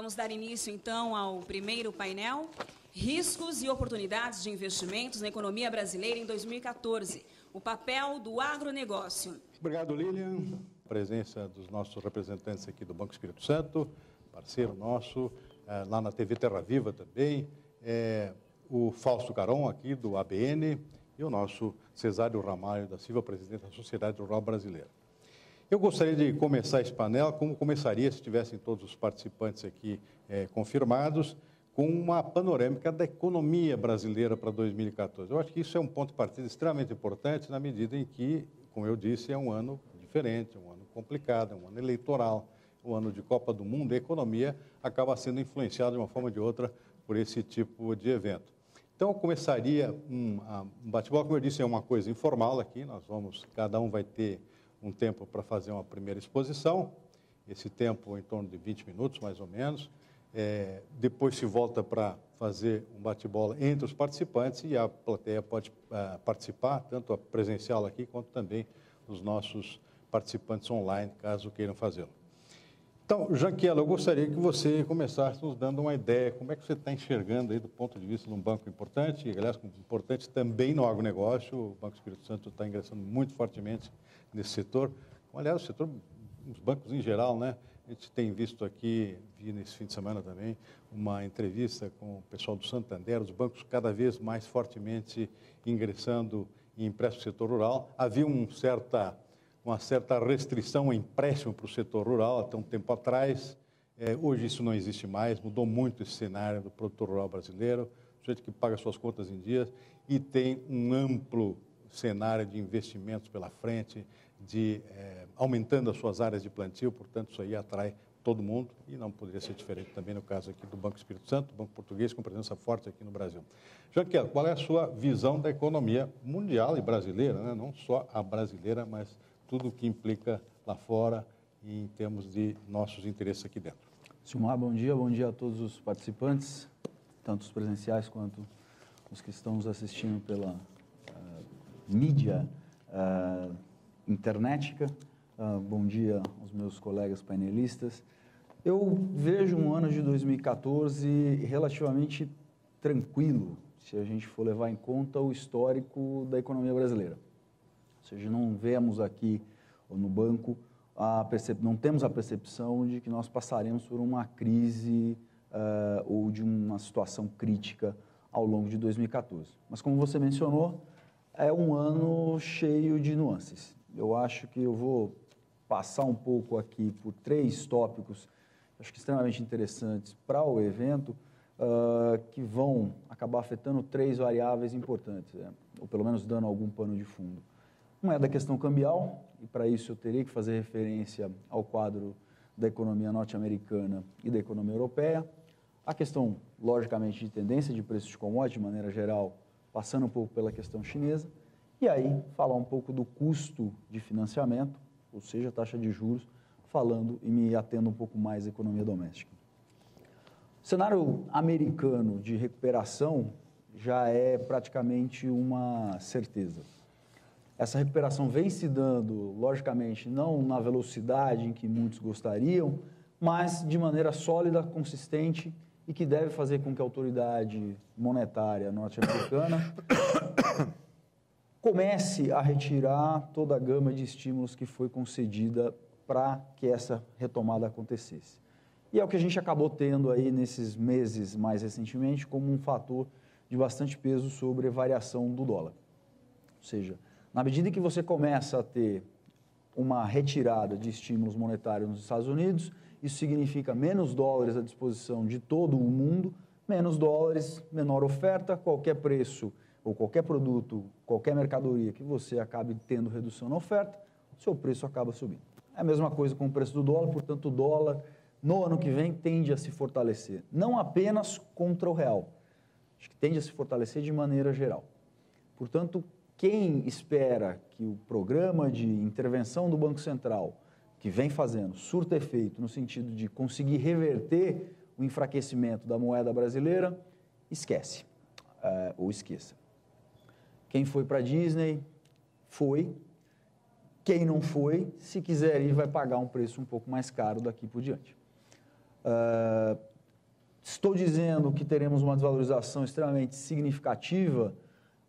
Vamos dar início, então, ao primeiro painel, Riscos e Oportunidades de Investimentos na Economia Brasileira em 2014, o papel do agronegócio. Obrigado, Lilian. A presença dos nossos representantes aqui do Banco Espírito Santo, parceiro nosso, lá na TV Terra Viva também, o Fausto Caron, aqui do ABN, e o nosso Cesário Ramalho da Silva, presidente da Sociedade Rural Brasileira. Eu gostaria de começar esse painel, como começaria se tivessem todos os participantes aqui confirmados, com uma panorâmica da economia brasileira para 2014. Eu acho que isso é um ponto de partida extremamente importante na medida em que, como eu disse, é um ano diferente, um ano complicado, é um ano eleitoral, um ano de Copa do Mundo, e a economia acaba sendo influenciada de uma forma ou de outra por esse tipo de evento. Então, eu começaria um bate-bola, como eu disse, é uma coisa informal aqui, cada um vai ter um tempo para fazer uma primeira exposição, esse tempo em torno de 20 minutos, mais ou menos. Depois se volta para fazer um bate-bola entre os participantes e a plateia pode participar, tanto a presencial aqui, quanto também os nossos participantes online, caso queiram fazê-lo. Então, Janquela, eu gostaria que você começasse nos dando uma ideia, como é que você está enxergando aí do ponto de vista de um banco importante, e, aliás, importante também no agronegócio, o Banco Espírito Santo está ingressando muito fortemente nesse setor, aliás, o setor, os bancos em geral, né? A gente tem visto aqui, vi nesse fim de semana também, uma entrevista com o pessoal do Santander, os bancos cada vez mais fortemente ingressando em empréstimo do setor rural. Havia uma certa restrição ao empréstimo para o setor rural até um tempo atrás. Hoje isso não existe mais, mudou muito esse cenário do produtor rural brasileiro, o sujeito que paga suas contas em dias e tem um amplo cenário de investimentos pela frente, aumentando as suas áreas de plantio, portanto isso aí atrai todo mundo e não poderia ser diferente também no caso aqui do Banco Espírito Santo, Banco Português com presença forte aqui no Brasil. Janquela, qual é a sua visão da economia mundial e brasileira, né? Não só a brasileira, mas tudo o que implica lá fora em termos de nossos interesses aqui dentro. Silmar, bom dia a todos os participantes, tanto os presenciais quanto os que estão nos assistindo pela mídia internética. Bom dia aos meus colegas painelistas. Eu vejo um ano de 2014 relativamente tranquilo, se a gente for levar em conta o histórico da economia brasileira. Ou seja, não vemos aqui ou no banco, não temos a percepção de que nós passaremos por uma crise ou de uma situação crítica ao longo de 2014. Mas como você mencionou, é um ano cheio de nuances. Eu acho que eu vou passar um pouco aqui por 3 tópicos, acho que extremamente interessantes para o evento, que vão acabar afetando 3 variáveis importantes, ou pelo menos dando algum pano de fundo. Uma é da questão cambial, e para isso eu teria que fazer referência ao quadro da economia norte-americana e da economia europeia. A questão, logicamente, de tendência de preços de commodities, de maneira geral, passando um pouco pela questão chinesa, e aí falar um pouco do custo de financiamento, ou seja, a taxa de juros, falando e me atendo um pouco mais à economia doméstica. O cenário americano de recuperação já é praticamente uma certeza. Essa recuperação vem se dando, logicamente, não na velocidade em que muitos gostariam, mas de maneira sólida, consistente e que deve fazer com que a autoridade monetária norte-americana comece a retirar toda a gama de estímulos que foi concedida para que essa retomada acontecesse. E é o que a gente acabou tendo aí nesses meses mais recentemente como um fator de bastante peso sobre a variação do dólar. Ou seja, na medida que você começa a ter uma retirada de estímulos monetários nos Estados Unidos, isso significa menos dólares à disposição de todo o mundo, menos dólares, menor oferta, qualquer preço ou qualquer produto, qualquer mercadoria que você acabe tendo redução na oferta, o seu preço acaba subindo. É a mesma coisa com o preço do dólar, portanto o dólar no ano que vem tende a se fortalecer, não apenas contra o real, acho que tende a se fortalecer de maneira geral. Portanto, quem espera que o programa de intervenção do Banco Central, que vem fazendo, surta efeito no sentido de conseguir reverter o enfraquecimento da moeda brasileira, esquece, ou esqueça. Quem foi para a Disney, foi. Quem não foi, se quiser ir, vai pagar um preço um pouco mais caro daqui por diante. estou dizendo que teremos uma desvalorização extremamente significativa,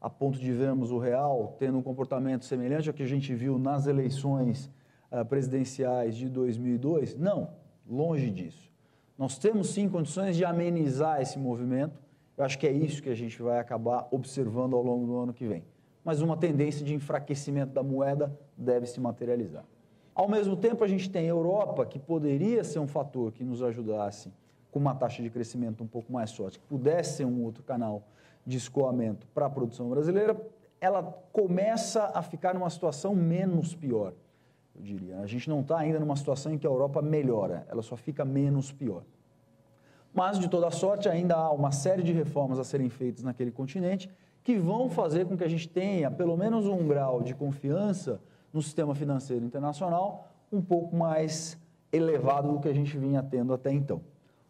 a ponto de vermos o real tendo um comportamento semelhante ao que a gente viu nas eleições presidenciais de 2002? Não, longe disso. Nós temos sim condições de amenizar esse movimento. Eu acho que é isso que a gente vai acabar observando ao longo do ano que vem. Mas uma tendência de enfraquecimento da moeda deve se materializar. Ao mesmo tempo, a gente tem a Europa, que poderia ser um fator que nos ajudasse com uma taxa de crescimento um pouco mais forte, que pudesse ser um outro canal de escoamento para a produção brasileira, ela começa a ficar numa situação menos pior, eu diria. A gente não está ainda numa situação em que a Europa melhora, ela só fica menos pior. Mas, de toda sorte, ainda há uma série de reformas a serem feitas naquele continente que vão fazer com que a gente tenha pelo menos um grau de confiança no sistema financeiro internacional um pouco mais elevado do que a gente vinha tendo até então.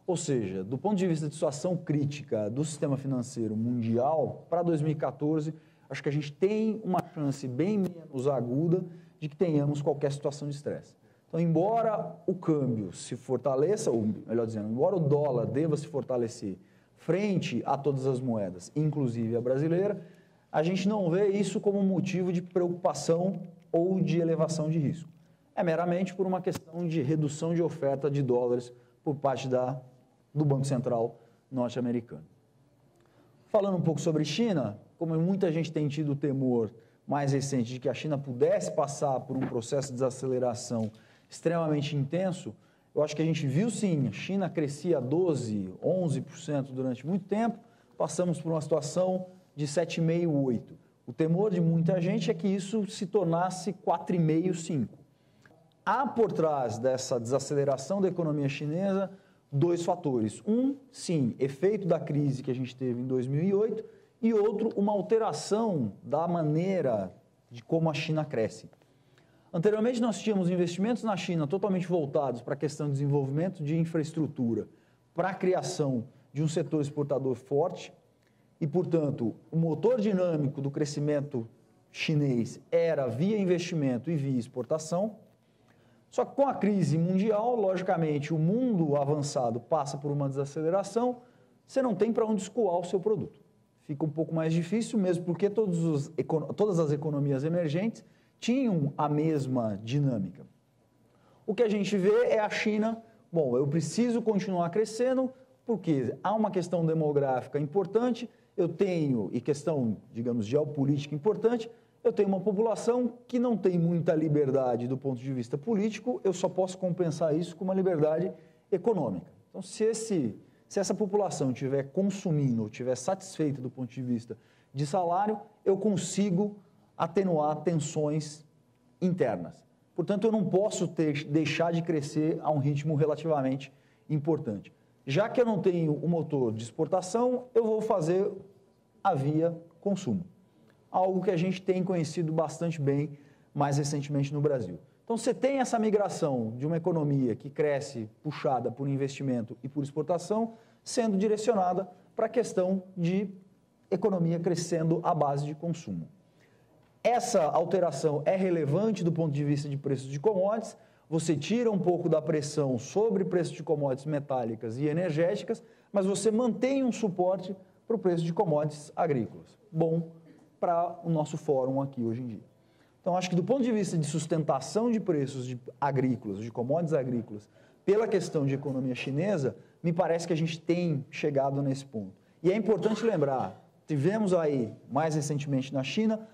Ou seja, do ponto de vista de situação crítica do sistema financeiro mundial, para 2014, acho que a gente tem uma chance bem menos aguda de que tenhamos qualquer situação de estresse. Então, embora o câmbio se fortaleça, ou melhor dizendo, embora o dólar deva se fortalecer frente a todas as moedas, inclusive a brasileira, a gente não vê isso como motivo de preocupação ou de elevação de risco. É meramente por uma questão de redução de oferta de dólares por parte do Banco Central norte-americano. Falando um pouco sobre China, como muita gente tem tido o temor mais recente de que a China pudesse passar por um processo de desaceleração extremamente intenso, eu acho que a gente viu sim, a China crescia 12%, 11% durante muito tempo, passamos por uma situação de 7,5%, 8%. O temor de muita gente é que isso se tornasse 4,5%, 5%. Há por trás dessa desaceleração da economia chinesa dois fatores. Um, sim, efeito da crise que a gente teve em 2008 e outro, uma alteração da maneira de como a China cresce. Anteriormente, nós tínhamos investimentos na China totalmente voltados para a questão de desenvolvimento de infraestrutura, para a criação de um setor exportador forte e, portanto, o motor dinâmico do crescimento chinês era via investimento e via exportação. Só que com a crise mundial, logicamente, o mundo avançado passa por uma desaceleração, você não tem para onde escoar o seu produto. Fica um pouco mais difícil, mesmo porque todas as economias emergentes tinham a mesma dinâmica. O que a gente vê é a China, bom, eu preciso continuar crescendo, porque há uma questão demográfica importante, eu tenho, e questão, digamos, geopolítica importante, eu tenho uma população que não tem muita liberdade do ponto de vista político, eu só posso compensar isso com uma liberdade econômica. Então, se essa população estiver consumindo, estiver satisfeita do ponto de vista de salário, eu consigo atenuar tensões internas. Portanto, eu não posso deixar de crescer a um ritmo relativamente importante. Já que eu não tenho o motor de exportação, eu vou fazer a via consumo. Algo que a gente tem conhecido bastante bem mais recentemente no Brasil. Então, você tem essa migração de uma economia que cresce puxada por investimento e por exportação, sendo direcionada para a questão de economia crescendo à base de consumo. Essa alteração é relevante do ponto de vista de preços de commodities, você tira um pouco da pressão sobre preços de commodities metálicas e energéticas, mas você mantém um suporte para o preço de commodities agrícolas. Bom para o nosso fórum aqui hoje em dia. Então, acho que do ponto de vista de sustentação de preços agrícolas, de commodities agrícolas, pela questão de economia chinesa, me parece que a gente tem chegado nesse ponto. E é importante lembrar, tivemos aí, mais recentemente na China,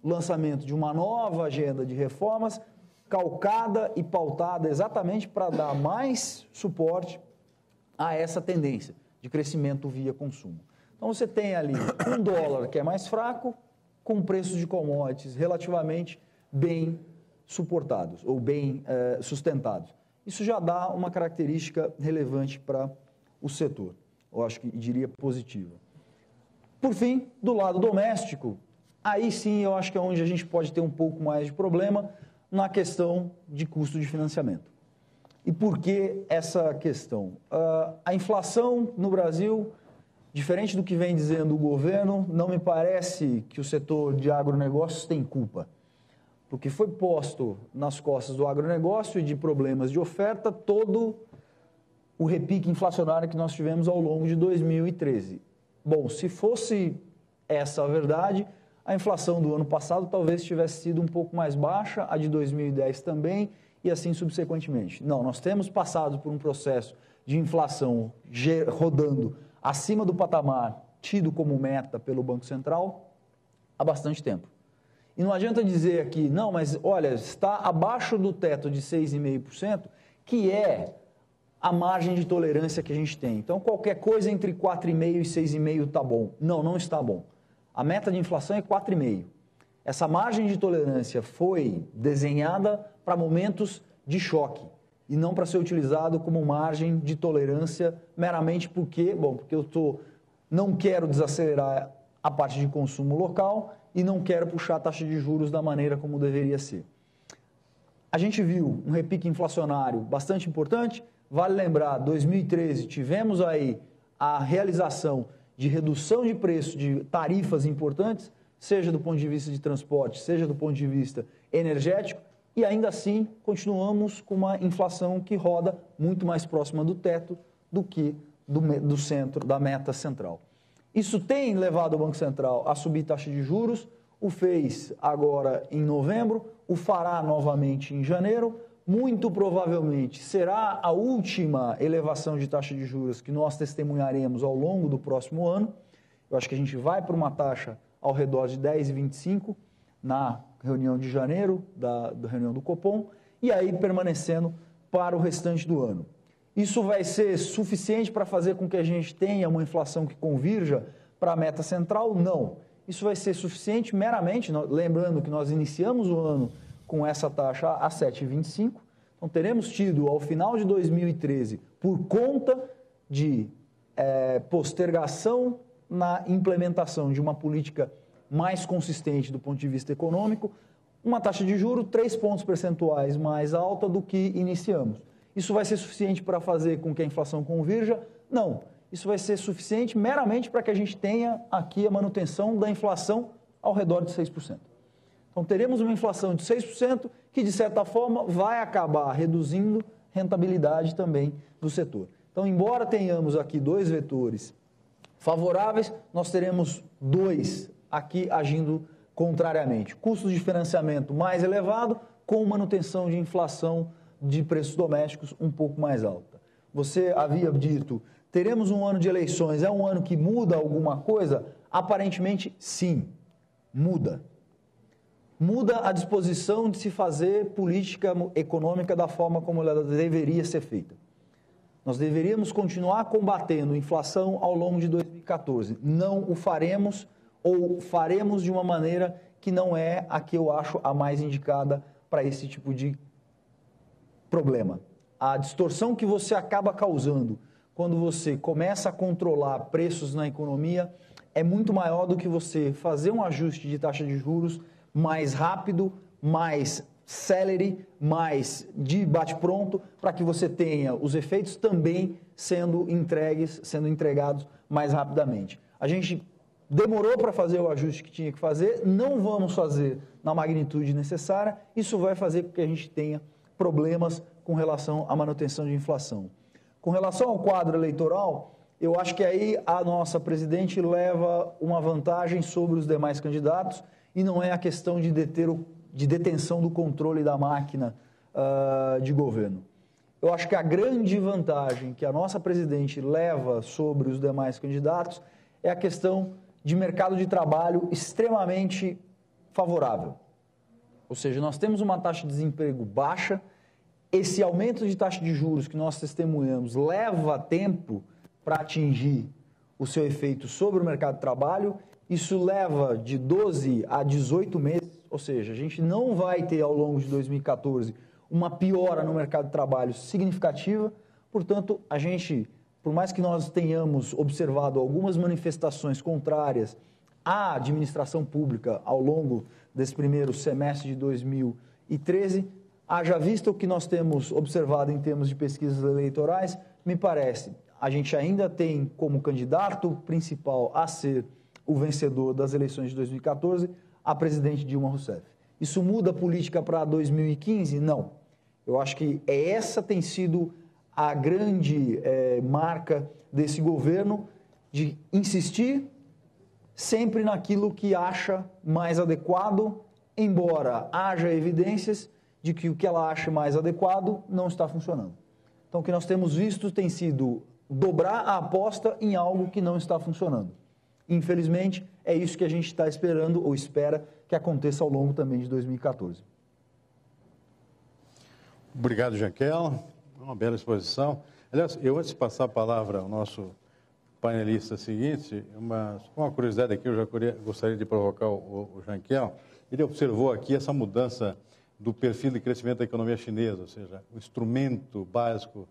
o lançamento de uma nova agenda de reformas, calcada e pautada exatamente para dar mais suporte a essa tendência de crescimento via consumo. Então, você tem ali um dólar que é mais fraco, com preços de commodities relativamente bem suportados ou bem sustentados. Isso já dá uma característica relevante para o setor, eu acho que diria positiva. Por fim, do lado doméstico, aí sim eu acho que é onde a gente pode ter um pouco mais de problema na questão de custo de financiamento. E por que essa questão? A inflação no Brasil, diferente do que vem dizendo o governo, não me parece que o setor de agronegócios tem culpa. Porque foi posto nas costas do agronegócio e de problemas de oferta todo o repique inflacionário que nós tivemos ao longo de 2013. Bom, se fosse essa a verdade, a inflação do ano passado talvez tivesse sido um pouco mais baixa, a de 2010 também, e assim subsequentemente. Não, nós temos passado por um processo de inflação rodando acima do patamar tido como meta pelo Banco Central há bastante tempo. E não adianta dizer aqui, não, mas olha, está abaixo do teto de 6,5%, que é a margem de tolerância que a gente tem. Então, qualquer coisa entre 4,5% e 6,5% está bom. Não, não está bom. A meta de inflação é 4,5%. Essa margem de tolerância foi desenhada para momentos de choque e não para ser utilizado como margem de tolerância meramente porque eu não quero desacelerar a parte de consumo local e não quero puxar a taxa de juros da maneira como deveria ser. A gente viu um repique inflacionário bastante importante. Vale lembrar, 2013 tivemos aí a realização de redução de preço de tarifas importantes, seja do ponto de vista de transporte, seja do ponto de vista energético, e ainda assim continuamos com uma inflação que roda muito mais próxima do teto do que do centro, da meta central. Isso tem levado o Banco Central a subir taxa de juros, o fez agora em novembro, o fará novamente em janeiro, muito provavelmente será a última elevação de taxa de juros que nós testemunharemos ao longo do próximo ano. Eu acho que a gente vai para uma taxa ao redor de 10,25 na reunião de janeiro, da reunião do Copom, e aí permanecendo para o restante do ano. Isso vai ser suficiente para fazer com que a gente tenha uma inflação que convirja para a meta central? Não. Isso vai ser suficiente meramente, lembrando que nós iniciamos o ano com essa taxa a 7,25, então teremos tido ao final de 2013, por conta de postergação na implementação de uma política mais consistente do ponto de vista econômico, uma taxa de juros 3 pontos percentuais mais alta do que iniciamos. Isso vai ser suficiente para fazer com que a inflação convirja? Não. Isso vai ser suficiente meramente para que a gente tenha aqui a manutenção da inflação ao redor de 6%. Então, teremos uma inflação de 6% que, de certa forma, vai acabar reduzindo rentabilidade também do setor. Então, embora tenhamos aqui dois vetores favoráveis, nós teremos dois aqui agindo contrariamente. Custo de financiamento mais elevado com manutenção de inflação de preços domésticos um pouco mais alta. Você havia dito, teremos um ano de eleições, é um ano que muda alguma coisa? Aparentemente, sim, muda. Muda a disposição de se fazer política econômica da forma como ela deveria ser feita. Nós deveríamos continuar combatendo a inflação ao longo de 2014. Não o faremos ou faremos de uma maneira que não é a que eu acho a mais indicada para esse tipo de problema. A distorção que você acaba causando quando você começa a controlar preços na economia é muito maior do que você fazer um ajuste de taxa de juros mais rápido, mais célere, mais de bate-pronto, para que você tenha os efeitos também sendo entregados mais rapidamente. A gente demorou para fazer o ajuste que tinha que fazer, não vamos fazer na magnitude necessária, isso vai fazer com que a gente tenha problemas com relação à manutenção de inflação. Com relação ao quadro eleitoral, eu acho que aí a nossa presidente leva uma vantagem sobre os demais candidatos e não é a questão de detenção do controle da máquina de governo. Eu acho que a grande vantagem que a nossa presidente leva sobre os demais candidatos é a questão de mercado de trabalho extremamente favorável. Ou seja, nós temos uma taxa de desemprego baixa, esse aumento de taxa de juros que nós testemunhamos leva tempo para atingir o seu efeito sobre o mercado de trabalho, isso leva de 12 a 18 meses, ou seja, a gente não vai ter ao longo de 2014 uma piora no mercado de trabalho significativa, portanto, a gente, por mais que nós tenhamos observado algumas manifestações contrárias à administração pública ao longo desse primeiro semestre de 2013, haja vista o que nós temos observado em termos de pesquisas eleitorais, me parece, a gente ainda tem como candidato principal a ser o vencedor das eleições de 2014, a presidente Dilma Rousseff. Isso muda a política para 2015? Não. Eu acho que essa tem sido a grande marca desse governo de insistir sempre naquilo que acha mais adequado, embora haja evidências de que o que ela acha mais adequado não está funcionando. Então, o que nós temos visto tem sido dobrar a aposta em algo que não está funcionando. Infelizmente, é isso que a gente está esperando ou espera que aconteça ao longo também de 2014. Obrigado, Janquel. Uma bela exposição. Aliás, eu antes de passar a palavra ao nosso painelista seguinte, uma curiosidade aqui, eu já gostaria de provocar o Janquel. Ele observou aqui essa mudança do perfil de crescimento da economia chinesa, ou seja, o instrumento básico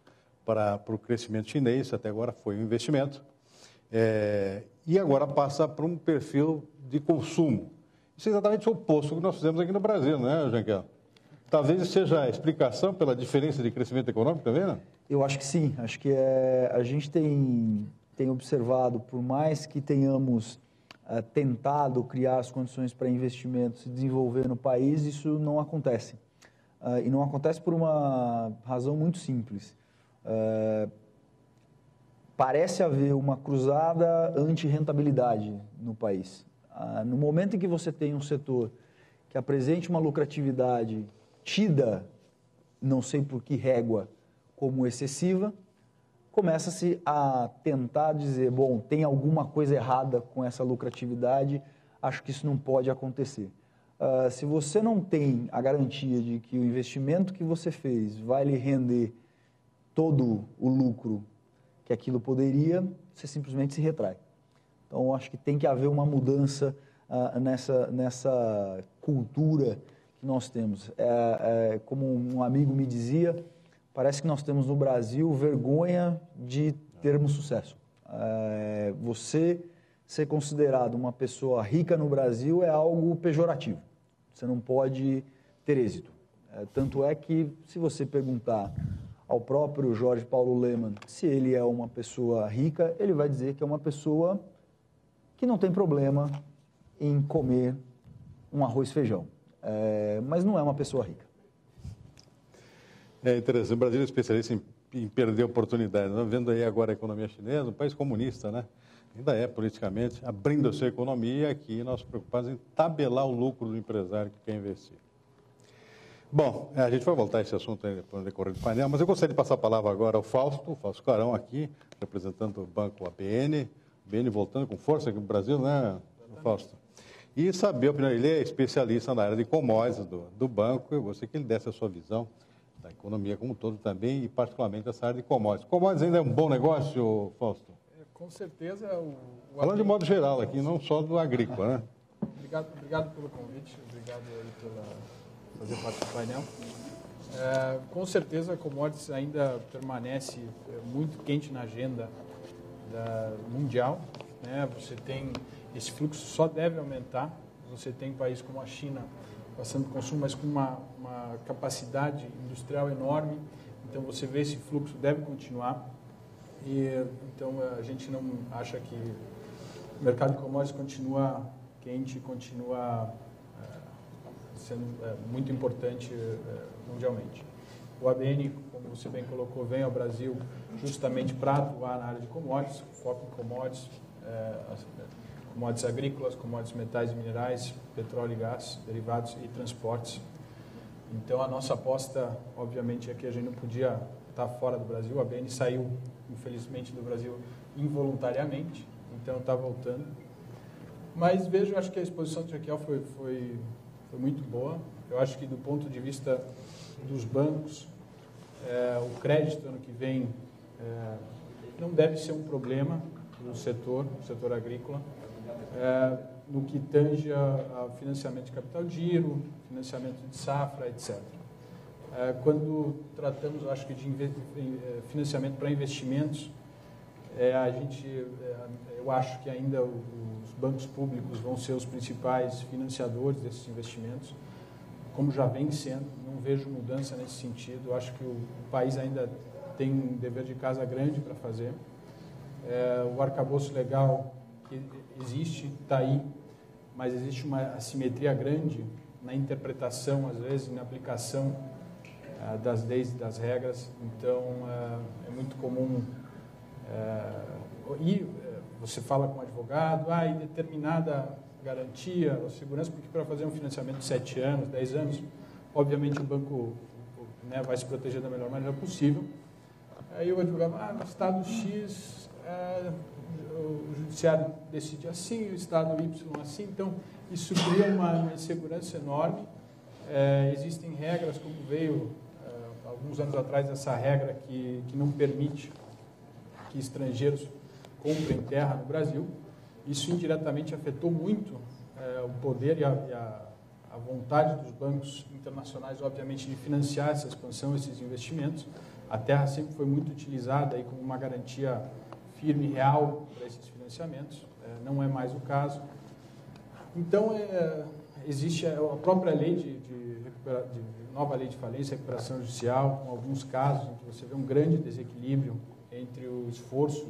para o crescimento chinês, até agora foi o investimento, e agora passa para um perfil de consumo. Isso é exatamente o oposto do que nós fizemos aqui no Brasil, não é, Janquel? Talvez seja a explicação pela diferença de crescimento econômico também, não? Eu acho que sim, acho que a gente tem observado, por mais que tenhamos tentado criar as condições para investimentos e desenvolver no país, isso não acontece. E não acontece por uma razão muito simples. Parece haver uma cruzada anti-rentabilidade no país. No momento em que você tem um setor que apresente uma lucratividade tida, não sei por que régua, como excessiva, começa-se a tentar dizer, bom, tem alguma coisa errada com essa lucratividade, acho que isso não pode acontecer. Se você não tem a garantia de que o investimento que você fez vai lhe render todo o lucro que aquilo poderia, você simplesmente se retrai. Então, acho que tem que haver uma mudança nessa cultura que nós temos. Como um amigo me dizia, parece que nós temos no Brasil vergonha de termos sucesso. Você ser considerado uma pessoa rica no Brasil é algo pejorativo. Você não pode ter êxito. Tanto é que, se você perguntar ao próprio Jorge Paulo Lemann se ele é uma pessoa rica, ele vai dizer que é uma pessoa que não tem problema em comer um arroz e feijão. Mas não é uma pessoa rica. É interessante, o Brasil é especialista em perder oportunidades. Nós vendo aí agora a economia chinesa, um país comunista, né? Ainda é politicamente, abrindo a sua economia, aqui nós preocupados em tabelar o lucro do empresário que quer investir. Bom, a gente vai voltar a esse assunto no decorrer do painel, mas eu gostaria de passar a palavra agora ao Fausto Carão aqui, representando o banco ABN, ABN voltando com força aqui no Brasil, né, Fausto? E saber a opinião, ele é especialista na área de commodities do banco, eu gostaria que ele desse a sua visão da economia como um todo também, e particularmente essa área de commodities. Commodities ainda é um bom negócio, Fausto? Com certeza. Falando de modo geral aqui, não só do agrícola, né? Obrigado pelo convite, obrigado aí pela fazer parte do painel. Com certeza, a commodities ainda permanece muito quente na agenda mundial, né? Você tem, esse fluxo só deve aumentar. Você tem um país como a China passando consumo, mas com uma capacidade industrial enorme. Então, você vê esse fluxo deve continuar. Então, a gente não acha que o mercado de commodities continua quente, continua sendo muito importante mundialmente. O ABN, como você bem colocou, vem ao Brasil justamente para atuar na área de commodities, foco em commodities, commodities agrícolas, commodities metais e minerais, petróleo e gás, derivados e transportes. Então, a nossa aposta, obviamente, é que a gente não podia estar fora do Brasil. O ABN saiu, infelizmente, do Brasil involuntariamente, então está voltando. Mas acho que a exposição do Janquel foi muito boa. Eu acho que, do ponto de vista dos bancos, o crédito ano que vem não deve ser um problema para o setor agrícola, no que tange a financiamento de capital de giro, financiamento de safra, etc. Quando tratamos, acho que, de financiamento para investimentos, eu acho que ainda os bancos públicos vão ser os principais financiadores desses investimentos, como já vem sendo. Não vejo mudança nesse sentido. Eu acho que o país ainda tem um dever de casa grande para fazer. O arcabouço legal que existe, está aí, mas existe uma assimetria grande na interpretação, às vezes, na aplicação das leis e das regras. Então, é muito comum você fala com um advogado, e determinada garantia ou segurança, porque para fazer um financiamento de 7 anos, 10 anos, obviamente o banco vai se proteger da melhor maneira possível. Aí o advogado, no estado X, o judiciário decide assim, o estado Y assim, então isso cria uma insegurança enorme. Existem regras, como veio alguns anos atrás essa regra que não permite que estrangeiros comprem terra no Brasil. Isso indiretamente afetou muito o poder e a vontade dos bancos internacionais, obviamente, de financiar essa expansão, esses investimentos. A terra sempre foi muito utilizada aí como uma garantia firme e real para esses financiamentos. Não é mais o caso. Então, existe a própria lei de nova lei de falência e recuperação judicial, com alguns casos em que você vê um grande desequilíbrio entre o esforço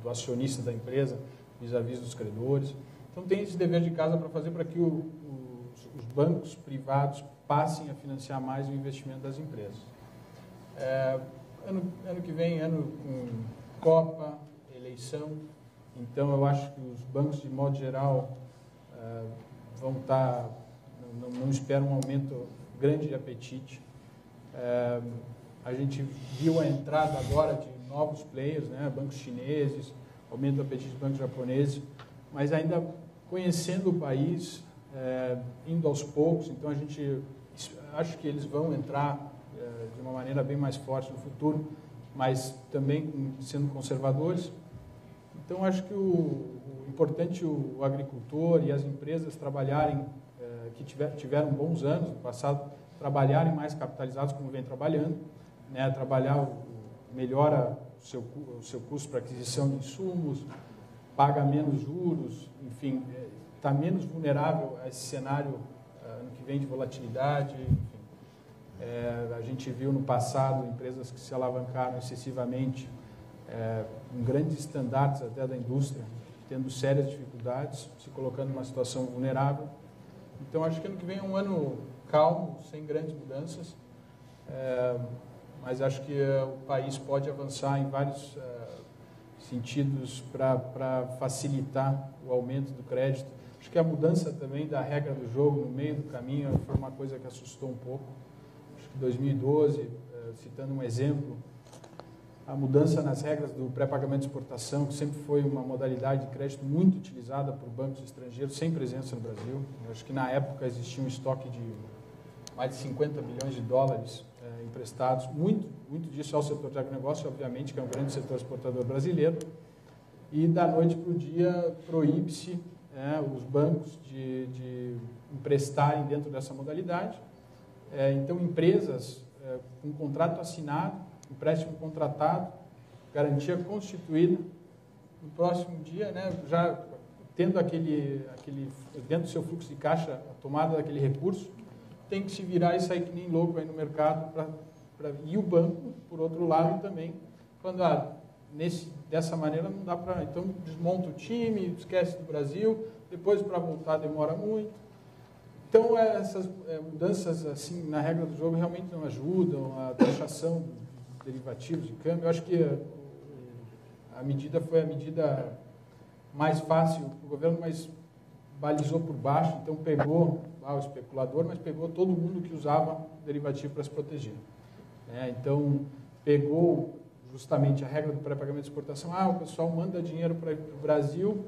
do acionista da empresa vis-à-vis dos credores. Então, tem esse dever de casa para fazer para que os bancos privados passem a financiar mais o investimento das empresas. Ano que vem, ano com Copa, eleição, então eu acho que os bancos, de modo geral, vão estar, não espero um aumento grande de apetite. A gente viu a entrada agora de novos players, bancos chineses, aumento do apetite de bancos japoneses, mas ainda conhecendo o país, indo aos poucos, então a gente acho que eles vão entrar de uma maneira bem mais forte no futuro, mas também sendo conservadores. Então acho que o importante o agricultor e as empresas trabalharem, que tiveram bons anos no passado, trabalharem mais capitalizados como vem trabalhando, trabalhar melhora o seu custo para aquisição de insumos, paga menos juros, enfim, está menos vulnerável a esse cenário ano que vem de volatilidade. Enfim. A gente viu no passado empresas que se alavancaram excessivamente, com grandes estandartes até da indústria, tendo sérias dificuldades, se colocando numa situação vulnerável. Então, acho que ano que vem é um ano calmo, sem grandes mudanças, mas acho que o país pode avançar em vários sentidos para facilitar o aumento do crédito. Acho que a mudança também da regra do jogo no meio do caminho foi uma coisa que assustou um pouco. Acho que 2012, citando um exemplo, a mudança nas regras do pré-pagamento de exportação, que sempre foi uma modalidade de crédito muito utilizada por bancos estrangeiros, sem presença no Brasil. Eu acho que na época existia um estoque de mais de 50 bilhões de dólares emprestados, muito disso ao setor de agronegócio, obviamente, que é um grande setor exportador brasileiro, e da noite para o dia proíbe-se os bancos de emprestarem dentro dessa modalidade. Então, empresas com contrato assinado, empréstimo contratado, garantia constituída, no próximo dia, já tendo aquele dentro do seu fluxo de caixa, a tomada daquele recurso, tem que se virar e sair que nem louco aí no mercado e o banco, por outro lado, também, quando dessa maneira não dá para... Então, desmonta o time, esquece do Brasil, depois para voltar demora muito. Então, essas mudanças assim na regra do jogo realmente não ajudam, a taxação dos derivativos de câmbio. Eu acho que a medida foi a medida mais fácil para o governo, mas balizou por baixo, então pegou o especulador, mas pegou todo mundo que usava derivativo para se proteger. Então, pegou justamente a regra do pré-pagamento de exportação. O pessoal manda dinheiro para o Brasil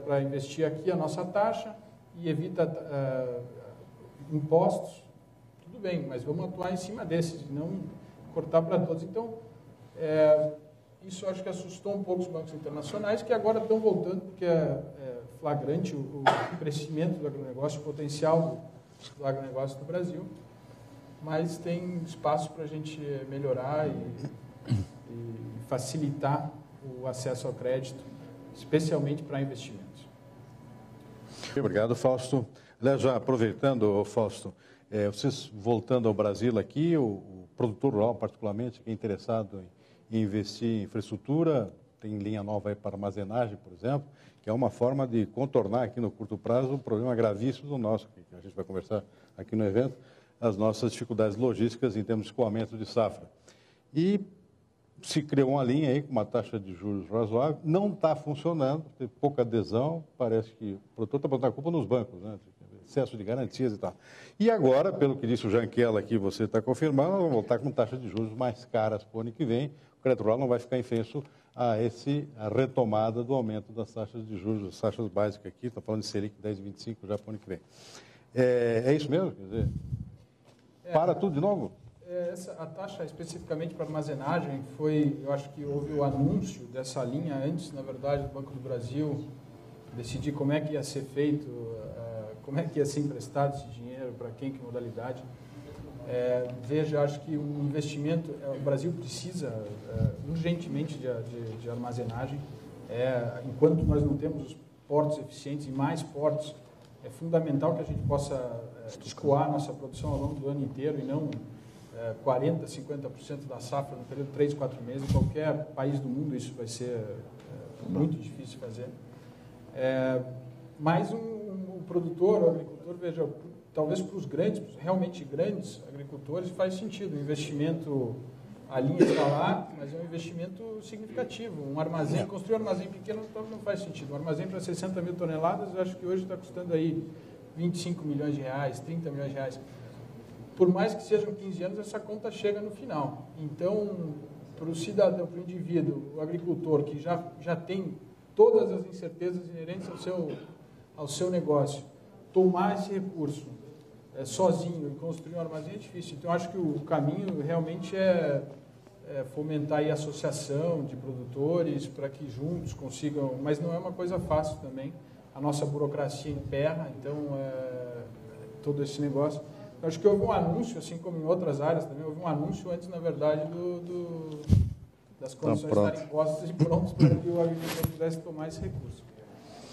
para investir aqui a nossa taxa e evita impostos. Tudo bem, mas vamos atuar em cima desses e não cortar para todos. Então, isso acho que assustou um pouco os bancos internacionais, que agora estão voltando, porque é flagrante o crescimento do agronegócio, o potencial do agronegócio do Brasil, mas tem espaço para a gente melhorar e facilitar o acesso ao crédito, especialmente para investimentos. Obrigado, Fausto. Aliás, já aproveitando, Fausto, vocês voltando ao Brasil aqui, o produtor rural, particularmente, que é interessado em investir em infraestrutura, tem linha nova aí para armazenagem, por exemplo, que é uma forma de contornar aqui no curto prazo um problema gravíssimo do nosso, que a gente vai conversar aqui no evento. as nossas dificuldades logísticas em termos de escoamento de safra. E se criou uma linha aí com uma taxa de juros razoável, não está funcionando, tem pouca adesão, parece que o produtor está botando a culpa nos bancos, né? Excesso de garantias e tal. E agora, pelo que disse o Janquela aqui, você está confirmando, nós vamos voltar com taxas de juros mais caras para o ano que vem. O crédito rural não vai ficar infenso a retomada do aumento das taxas de juros, as taxas básicas aqui, está falando de Selic 10,25 já para o ano que vem. É isso mesmo? Quer dizer, para tudo de novo? A taxa especificamente para armazenagem eu acho que houve o anúncio dessa linha antes, na verdade, do Banco do Brasil decidir como é que ia ser feito, como é que ia ser emprestado esse dinheiro, para quem, que modalidade. Veja, acho que o investimento, o Brasil precisa urgentemente de armazenagem. Enquanto nós não temos os portos eficientes e mais portos, é fundamental que a gente possa escoar nossa produção ao longo do ano inteiro e não 40%, 50% da safra no período de 3, 4 meses. Em qualquer país do mundo isso vai ser muito difícil de fazer. Mas o produtor, o agricultor, veja, talvez para os grandes, realmente grandes agricultores, faz sentido. O investimento, a linha está lá, mas é um investimento significativo. Um armazém, construir um armazém pequeno não faz sentido. Um armazém para 60 mil toneladas, eu acho que hoje está custando aí 25 milhões de reais, 30 milhões de reais. Por mais que sejam 15 anos, essa conta chega no final. Então, para o cidadão, para o indivíduo, o agricultor, que já tem todas as incertezas inerentes ao seu negócio, tomar esse recurso sozinho e construir um armazém é difícil. Então, acho que o caminho realmente é fomentar aí a associação de produtores para que juntos consigam... Mas não é uma coisa fácil também. A nossa burocracia emperra, então, todo esse negócio... Eu acho que houve um anúncio, assim como em outras áreas também, houve um anúncio antes, na verdade, das condições estarem postas e prontas para que o agricultor pudesse tomar esse recurso.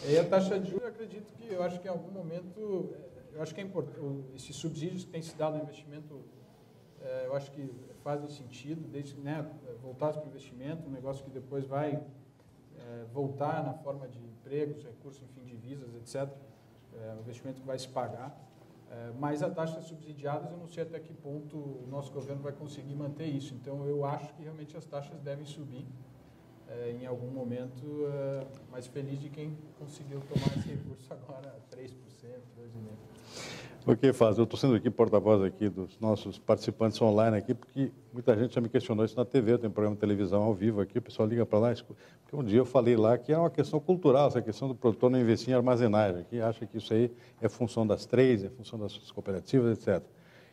E a taxa de juros, eu acho que em algum momento, eu acho que é importante, esses subsídios que têm se dado ao investimento, eu acho que fazem sentido, desde voltados para o investimento, um negócio que depois vai voltar na forma de empregos, recursos, enfim, divisas, etc. Um investimento que vai se pagar. Mas a taxa subsidiadas, eu não sei até que ponto o nosso governo vai conseguir manter isso. Então, eu acho que realmente as taxas devem subir em algum momento, mas feliz de quem conseguiu tomar esse recurso agora, 3%, 2,5%. O que faz? Eu estou sendo aqui porta-voz aqui dos nossos participantes online aqui, porque muita gente já me questionou isso na TV, eu tenho um programa de televisão ao vivo aqui, o pessoal liga para lá, porque um dia eu falei lá que é uma questão cultural, essa questão do produtor não investir em armazenagem, que acha que isso aí é função das trades, é função das cooperativas, etc.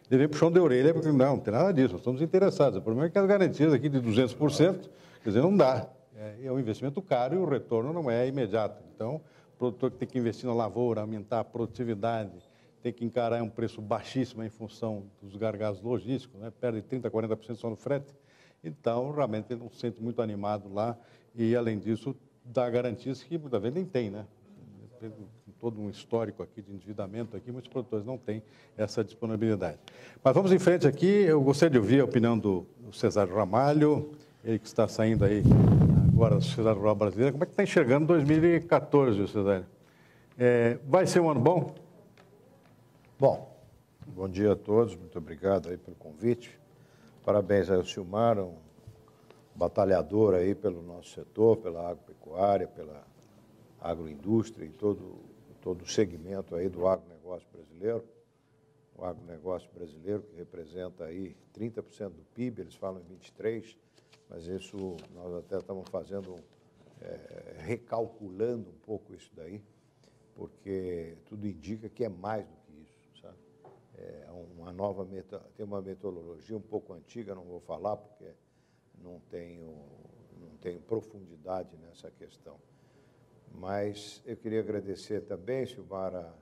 Ele veio puxão de orelha, porque não tem nada disso, nós estamos interessados. O problema é que as garantias aqui de 200%, quer dizer, não dá. É um investimento caro e o retorno não é imediato. Então, o produtor que tem que investir na lavoura, aumentar a produtividade, tem que encarar um preço baixíssimo em função dos gargalos logísticos, né? Perde 30%, 40% só no frete. Então, realmente, ele não se sente muito animado lá e, além disso, dá garantias que muitas vezes nem tem, né? Tem todo um histórico aqui de endividamento aqui, muitos produtores não têm essa disponibilidade. Mas vamos em frente aqui, eu gostaria de ouvir a opinião do Cesário Ramalho, ele que está saindo aí agora da Sociedade Rural Brasileira. Como é que está enxergando 2014, Cesário? Vai ser um ano bom? Bom dia a todos, muito obrigado aí pelo convite. Parabéns ao Silmar, um batalhador aí pelo nosso setor, pela agropecuária, pela agroindústria e todo o segmento aí do agronegócio brasileiro. O agronegócio brasileiro que representa aí 30% do PIB, eles falam em 23%, mas isso nós até estamos fazendo, recalculando um pouco isso daí, porque tudo indica que é mais do que isso, sabe? Tem uma metodologia um pouco antiga, não vou falar porque não tenho profundidade nessa questão. Mas eu queria agradecer também, Silmar,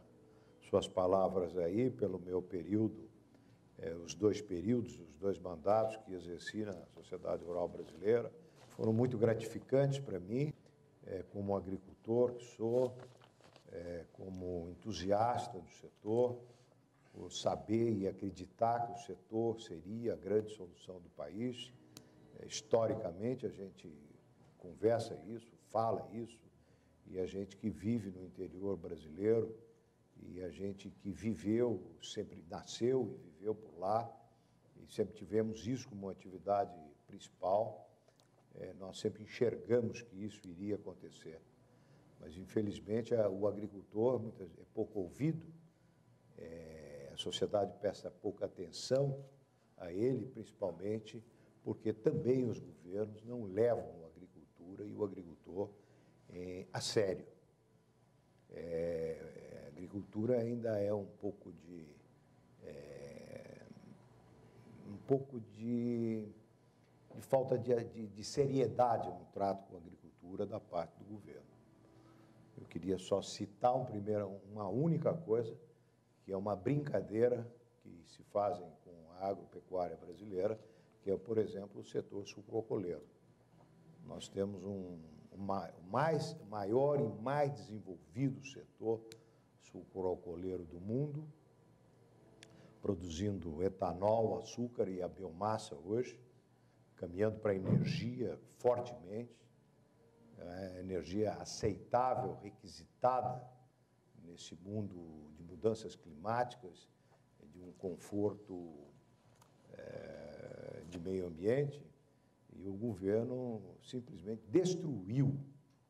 suas palavras aí pelo meu período, os dois períodos, os dois mandatos que exerci na Sociedade Rural Brasileira. Foram muito gratificantes para mim, como agricultor que sou, como entusiasta do setor, por saber e acreditar que o setor seria a grande solução do país. Historicamente, a gente conversa isso, fala isso, e a gente que vive no interior brasileiro e a gente que viveu, sempre nasceu e viveu por lá, e sempre tivemos isso como atividade principal, nós sempre enxergamos que isso iria acontecer. Mas, infelizmente, o agricultor é pouco ouvido, a sociedade presta pouca atenção a ele, principalmente porque também os governos não levam a agricultura e o agricultor a sério. A agricultura ainda é um pouco de falta de seriedade no trato com a agricultura da parte do governo. Eu queria só citar uma única coisa, que é uma brincadeira que se fazem com a agropecuária brasileira, que é, por exemplo, o setor sucroalcooleiro. Nós temos o maior e mais desenvolvido setor sucroalcooleiro do mundo, produzindo etanol, açúcar e a biomassa hoje, caminhando para a energia fortemente, energia aceitável, requisitada nesse mundo de mudanças climáticas, de um conforto de meio ambiente, e o governo simplesmente destruiu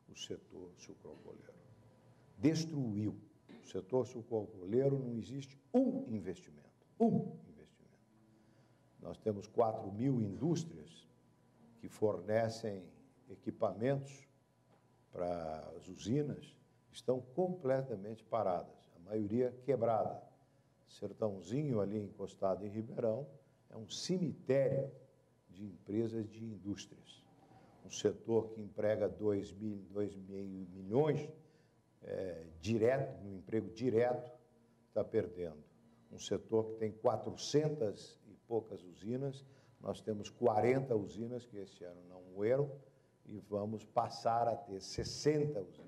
o setor sucroalcooleiro. Destruiu. O setor sucroalcooleiro não existe um investimento. Nós temos 4.000 indústrias que fornecem equipamentos para as usinas, estão completamente paradas, a maioria quebrada. Sertãozinho, ali encostado em Ribeirão, é um cemitério de empresas de indústrias. Um setor que emprega 2,5 milhões direto, no emprego direto, está perdendo. Um setor que tem 400 e poucas usinas, nós temos 40 usinas que esse ano não moeram, e vamos passar a ter 60 usinas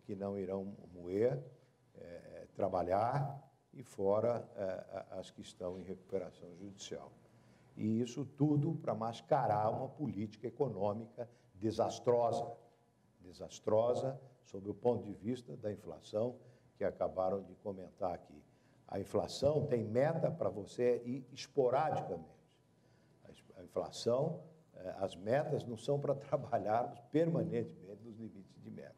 que não irão moer, trabalhar, e fora as que estão em recuperação judicial. E isso tudo para mascarar uma política econômica desastrosa sob o ponto de vista da inflação, que acabaram de comentar aqui. A inflação tem meta para você ir esporadicamente. A inflação, as metas não são para trabalharmos permanentemente nos limites de meta.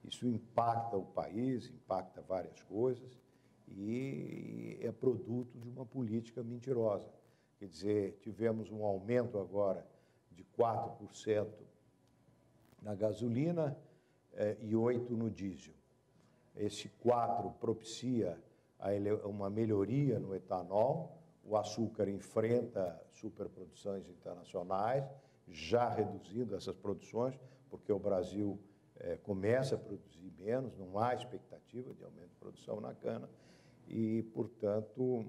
Isso impacta o país, impacta várias coisas, e é produto de uma política mentirosa. Quer dizer, tivemos um aumento agora de 4% na gasolina e 8% no diesel. Esse 4% propicia uma melhoria no etanol, o açúcar enfrenta superproduções internacionais, já reduzindo essas produções, porque o Brasil começa a produzir menos, não há expectativa de aumento de produção na cana, e, portanto,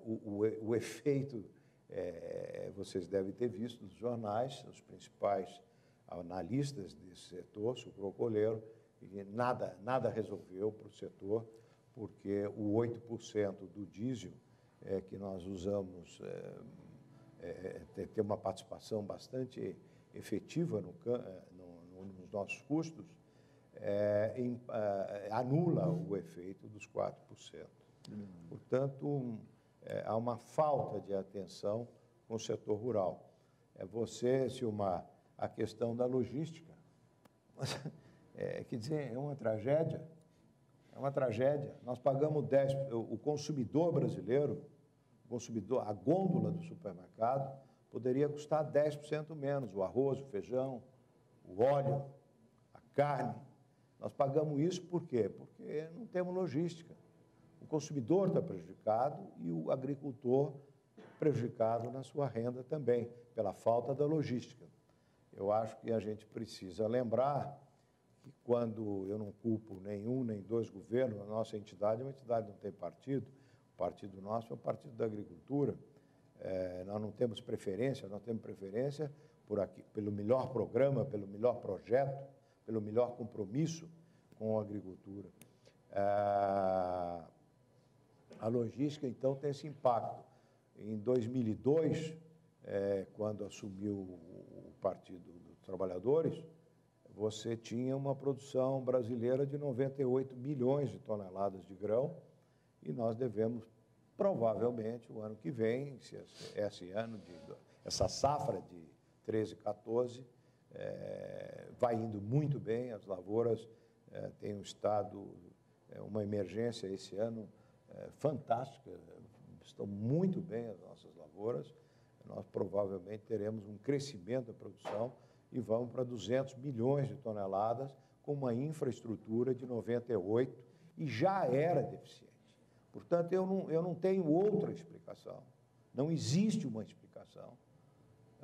o efeito, vocês devem ter visto nos jornais, os principais analistas desse setor sucroalcooleiro, e nada resolveu para o setor, porque o 8% do diesel que nós usamos tem uma participação bastante efetiva nos nossos custos, anula o efeito dos 4%. Portanto, há uma falta de atenção com o setor rural. Silmar, a questão da logística. Quer dizer, é uma tragédia. É uma tragédia. Nós pagamos 10%, o consumidor brasileiro, a gôndola do supermercado, poderia custar 10% menos, o arroz, o feijão, o óleo, a carne. Nós pagamos isso por quê? Porque não temos logística. O consumidor está prejudicado e o agricultor prejudicado na sua renda também, pela falta da logística. Eu acho que a gente precisa lembrar que quando eu não culpo nenhum nem dois governos, a nossa entidade é uma entidade que não tem partido, o partido nosso é o Partido da Agricultura, nós não temos preferência, nós temos preferência pelo melhor programa, pelo melhor projeto, pelo melhor compromisso com a agricultura. A logística, então, tem esse impacto. Em 2002, quando assumiu o Partido dos Trabalhadores, você tinha uma produção brasileira de 98 milhões de toneladas de grão, e nós devemos, provavelmente, o ano que vem, essa safra de 13, 14, vai indo muito bem, as lavouras têm um estado, uma emergência esse ano fantástica, estão muito bem as nossas lavouras, nós provavelmente teremos um crescimento da produção e vamos para 200 milhões de toneladas com uma infraestrutura de 98 e já era deficiente. Portanto, eu não tenho outra explicação, não existe uma explicação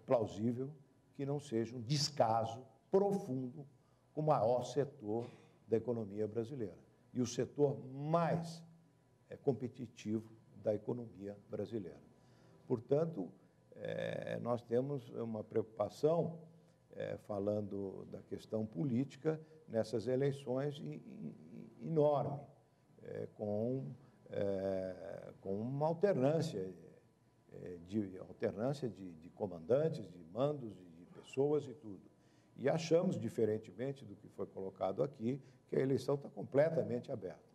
plausível que não seja um descaso profundo com o maior setor da economia brasileira e o setor mais competitivo da economia brasileira. Portanto, nós temos uma preocupação, falando da questão política, nessas eleições enorme, com uma alternância de comandantes, de mandos, de pessoas e tudo. E achamos, diferentemente do que foi colocado aqui, que a eleição está completamente aberta.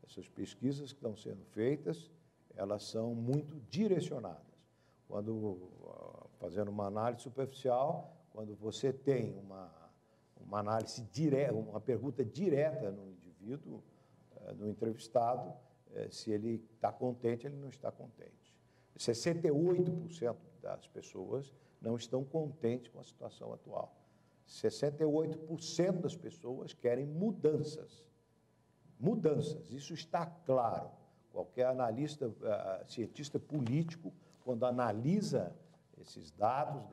Essas pesquisas que estão sendo feitas, elas são muito direcionadas. Fazendo uma análise superficial, quando você tem uma análise direta, uma pergunta direta no indivíduo, no entrevistado, se ele está contente, ele não está contente. 68% das pessoas não estão contentes com a situação atual. 68% das pessoas querem mudanças. Mudanças, isso está claro. Qualquer analista, cientista político, quando analisa esses dados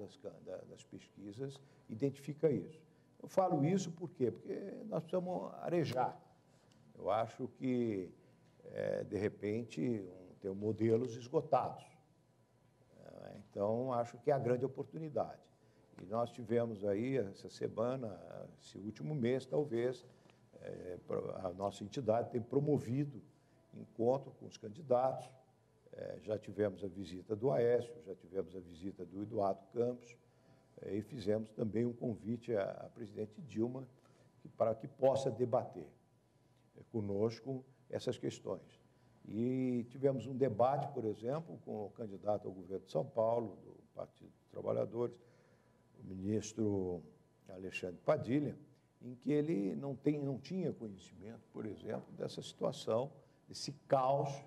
das pesquisas, identifica isso. Eu falo isso por quê? Porque nós precisamos arejar. Eu acho que, de repente, tem modelos esgotados. Então, acho que é a grande oportunidade. E nós tivemos aí, essa semana, esse último mês, talvez, a nossa entidade tem promovido encontro com os candidatos. Já tivemos a visita do Aécio, já tivemos a visita do Eduardo Campos, e fizemos também um convite à presidente Dilma para que possa debater conosco essas questões. E tivemos um debate, por exemplo, com o candidato ao governo de São Paulo, do Partido dos Trabalhadores, o ministro Alexandre Padilha, em que ele não tinha conhecimento, por exemplo, dessa situação, desse caos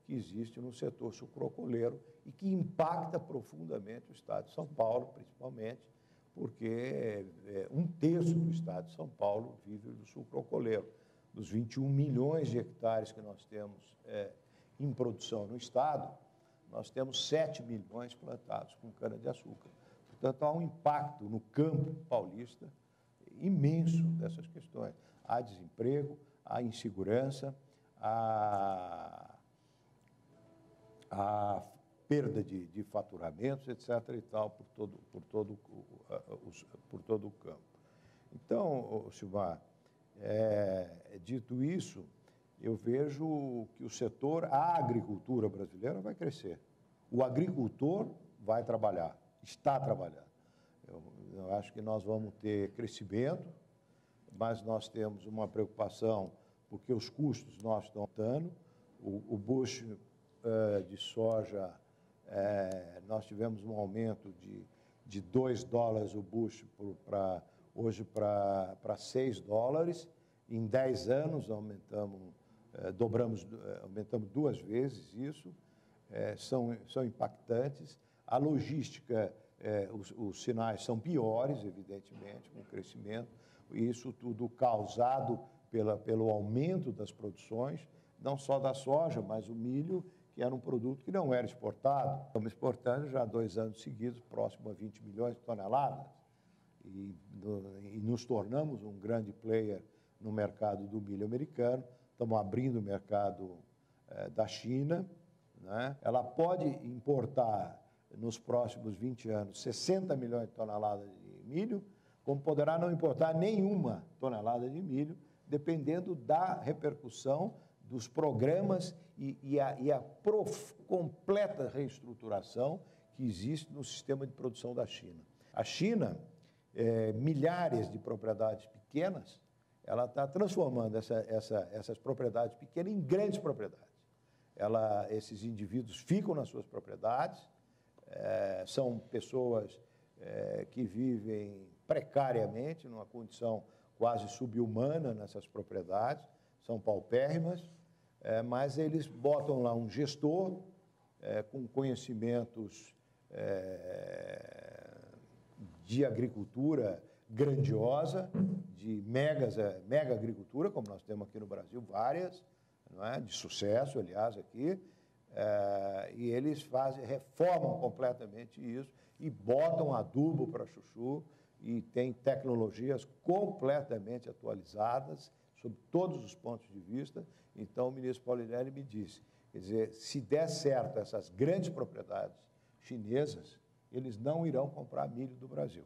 que existe no setor sucroalcooleiro e que impacta profundamente o estado de São Paulo, principalmente, porque 1/3 do estado de São Paulo vive do sucroalcooleiro. Dos 21 milhões de hectares que nós temos em produção no estado, nós temos 7 milhões plantados com cana-de-açúcar. Portanto, há um impacto no campo paulista imenso dessas questões. Há desemprego, há insegurança, há perda de faturamentos, etc. e tal, por todo o campo. Então, Silmar, dito isso, eu vejo que o setor, a agricultura brasileira vai crescer. O agricultor vai trabalhar, está trabalhando. Eu acho que nós vamos ter crescimento, mas nós temos uma preocupação porque os custos nós estão aumentando. O bucho de soja, nós tivemos um aumento de $2 o bucho hoje para $6. Em 10 anos aumentamos 2 vezes isso. São impactantes. A logística, os sinais são piores, evidentemente, com o crescimento. Isso tudo causado pelo aumento das produções, não só da soja, mas o milho, que era um produto que não era exportado. Estamos exportando já há 2 anos seguidos, próximo a 20 milhões de toneladas. E nos tornamos um grande player no mercado do milho americano. Estamos abrindo o mercado da China, né? Ela pode importar, nos próximos 20 anos, 60 milhões de toneladas de milho, como poderá não importar nenhuma tonelada de milho, dependendo da repercussão dos programas e a completa reestruturação que existe no sistema de produção da China. A China, milhares de propriedades pequenas, ela está transformando essas propriedades pequenas em grandes propriedades. Esses indivíduos ficam nas suas propriedades, são pessoas que vivem precariamente, numa condição quase subhumana nessas propriedades, são paupérrimas, mas eles botam lá um gestor com conhecimentos de agricultura grandiosa, de mega agricultura, como nós temos aqui no Brasil, várias, não é? De sucesso, aliás, aqui, e eles reformam completamente isso e botam adubo para chuchu e tem tecnologias completamente atualizadas sob todos os pontos de vista. Então, o ministro Paulinelli me disse, quer dizer, se der certo essas grandes propriedades chinesas, eles não irão comprar milho do Brasil.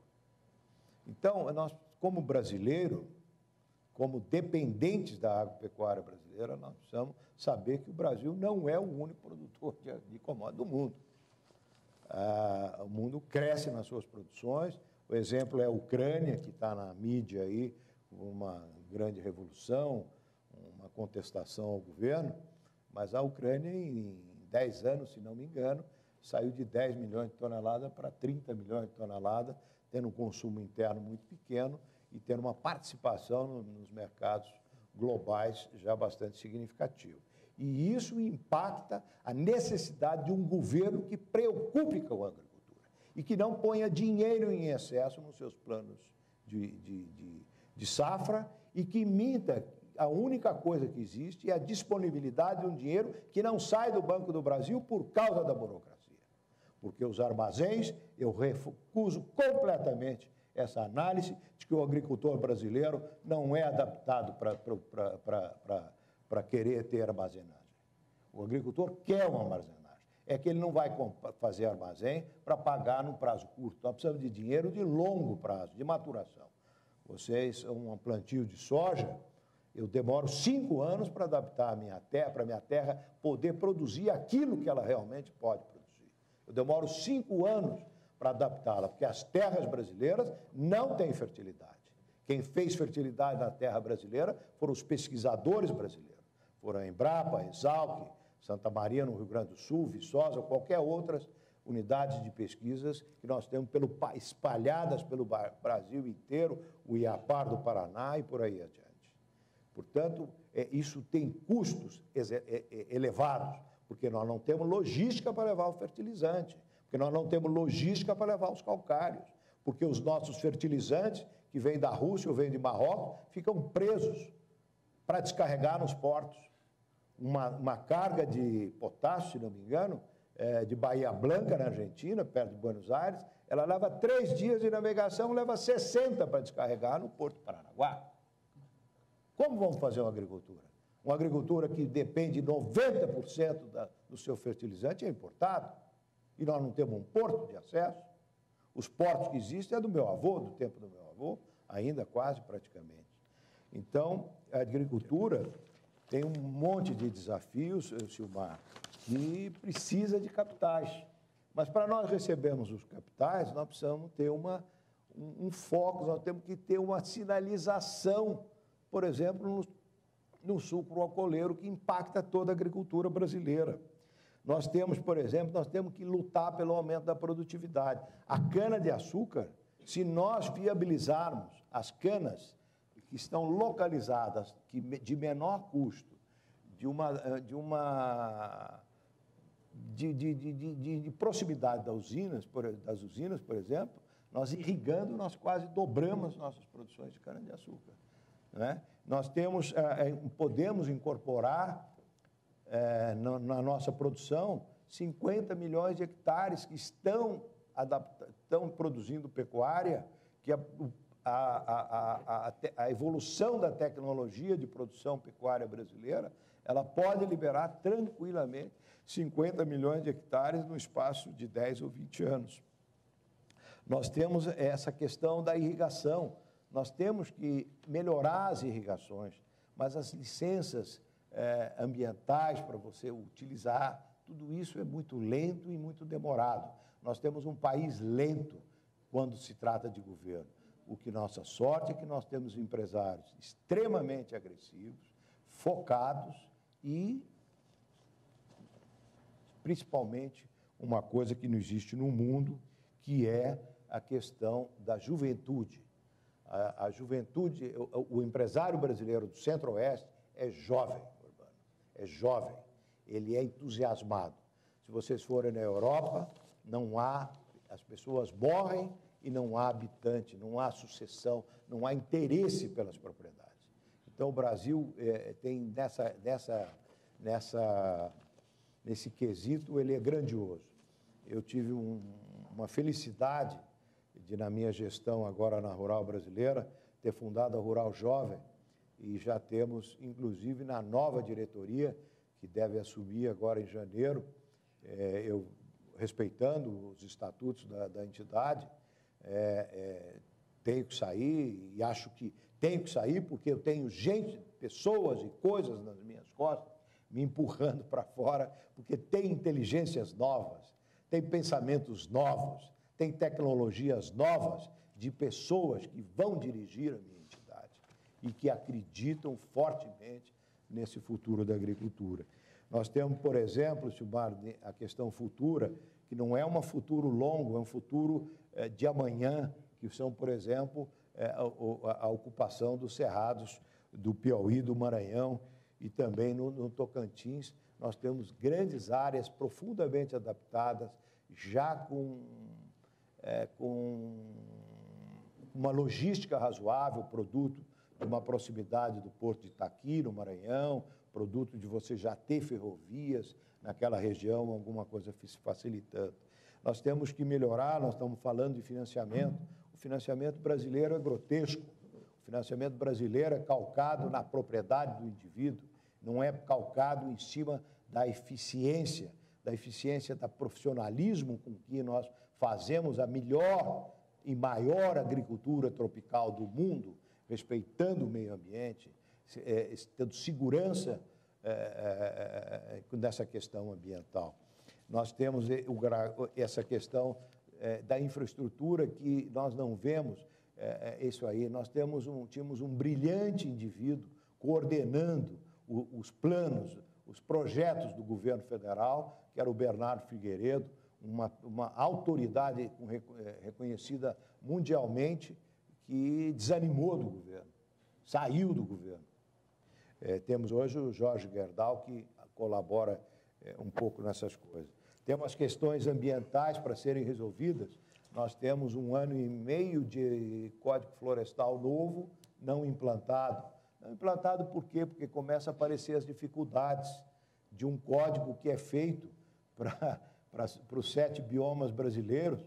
Então, nós, como brasileiro, como dependentes da agropecuária brasileira, nós precisamos saber que o Brasil não é o único produtor de commodities do mundo. O mundo cresce nas suas produções. O exemplo é a Ucrânia, que está na mídia aí, uma grande revolução, uma contestação ao governo, mas a Ucrânia, em 10 anos, se não me engano, saiu de 10 milhões de toneladas para 30 milhões de toneladas, tendo um consumo interno muito pequeno e tendo uma participação nos mercados globais já bastante significativa. E isso impacta a necessidade de um governo que preocupe com a agricultura e que não ponha dinheiro em excesso nos seus planos de safra e que imita a única coisa que existe é a disponibilidade de um dinheiro que não sai do Banco do Brasil por causa da burocracia. Porque os armazéns, eu recuso completamente essa análise de que o agricultor brasileiro não é adaptado para querer ter armazenagem. O agricultor quer uma armazenagem. É que ele não vai fazer armazém para pagar num prazo curto. Nós precisamos de dinheiro de longo prazo, de maturação. Vocês, um plantio de soja, eu demoro 5 anos para adaptar a minha terra, para a minha terra poder produzir aquilo que ela realmente pode produzir. Eu demoro 5 anos para adaptá-la, porque as terras brasileiras não têm fertilidade. Quem fez fertilidade na terra brasileira foram os pesquisadores brasileiros. Foram a Embrapa, a Exalc, Santa Maria, no Rio Grande do Sul, Viçosa, qualquer outras unidades de pesquisas que nós temos espalhadas pelo Brasil inteiro, o IAPAR do Paraná e por aí adiante. Portanto, isso tem custos elevados, porque nós não temos logística para levar o fertilizante, porque nós não temos logística para levar os calcários, porque os nossos fertilizantes, que vêm da Rússia ou vêm de Marrocos, ficam presos para descarregar nos portos. Uma carga de potássio, se não me engano, de Bahia Blanca, na Argentina, perto de Buenos Aires, ela leva 3 dias de navegação, leva 60 para descarregar no Porto de Paranaguá. Como vamos fazer uma agricultura? Uma agricultura que depende 90% do seu fertilizante é importado, e nós não temos um porto de acesso. Os portos que existem é do meu avô, do tempo do meu avô, ainda quase praticamente. Então, a agricultura tem um monte de desafios, Silmar, que precisa de capitais. Mas para nós recebermos os capitais, nós precisamos ter um foco, nós temos que ter uma sinalização, por exemplo, no sucro alcooleiro, que impacta toda a agricultura brasileira. Nós temos, por exemplo, nós temos que lutar pelo aumento da produtividade. A cana-de-açúcar, se nós viabilizarmos as canas que estão localizadas, de menor custo, de proximidade das usinas, por exemplo, nós irrigando, nós quase dobramos nossas produções de cana-de-açúcar. Né? Nós podemos incorporar na nossa produção 50 milhões de hectares que estão produzindo pecuária, que a evolução da tecnologia de produção pecuária brasileira, ela pode liberar tranquilamente 50 milhões de hectares no espaço de 10 ou 20 anos. Nós temos essa questão da irrigação. Nós temos que melhorar as irrigações, mas as licenças ambientais para você utilizar, tudo isso é muito lento e muito demorado. Nós temos um país lento quando se trata de governo. O que nossa sorte é que nós temos empresários extremamente agressivos, focados e, principalmente, uma coisa que não existe no mundo, que é a questão da juventude. A juventude, o empresário brasileiro do Centro-Oeste é jovem, Urbano, é jovem, ele é entusiasmado. Se vocês forem na Europa, não há, as pessoas morrem e não há habitante, não há sucessão, não há interesse pelas propriedades. Então, o Brasil tem nesse quesito, ele é grandioso. Eu tive uma felicidade de, na minha gestão agora na Rural Brasileira, ter fundado a Rural Jovem, e já temos, inclusive, na nova diretoria, que deve assumir agora em janeiro, eu respeitando os estatutos da entidade, tenho que sair, e acho que tenho que sair porque eu tenho gente, pessoas e coisas nas minhas costas me empurrando para fora, porque tem inteligências novas, tem pensamentos novos, tem tecnologias novas de pessoas que vão dirigir a minha entidade e que acreditam fortemente nesse futuro da agricultura. Nós temos, por exemplo, Silmar, a questão futura, que não é um futuro longo, é um futuro de amanhã, que são, por exemplo, a ocupação dos cerrados do Piauí, do Maranhão e também no Tocantins. Nós temos grandes áreas profundamente adaptadas, já com uma logística razoável, produto de uma proximidade do Porto de Itaqui, no Maranhão, produto de você já ter ferrovias naquela região, alguma coisa facilitando. Nós temos que melhorar, nós estamos falando de financiamento. O financiamento brasileiro é grotesco. O financiamento brasileiro é calcado na propriedade do indivíduo, não é calcado em cima da eficiência da profissionalismo com que nós fazemos a melhor e maior agricultura tropical do mundo, respeitando o meio ambiente, tendo segurança nessa questão ambiental. Nós temos essa questão da infraestrutura que nós não vemos, isso aí. Nós tínhamos um brilhante indivíduo coordenando os planos, os projetos do governo federal, que era o Bernardo Figueiredo, uma autoridade reconhecida mundialmente, que desanimou do governo, saiu do governo. Temos hoje o Jorge Gerdau, que colabora um pouco nessas coisas. Temos as questões ambientais para serem resolvidas. Nós temos 1 ano e meio de Código Florestal novo, não implantado. Não implantado por quê? Porque começam a aparecer as dificuldades de um código que é feito para os 7 biomas brasileiros.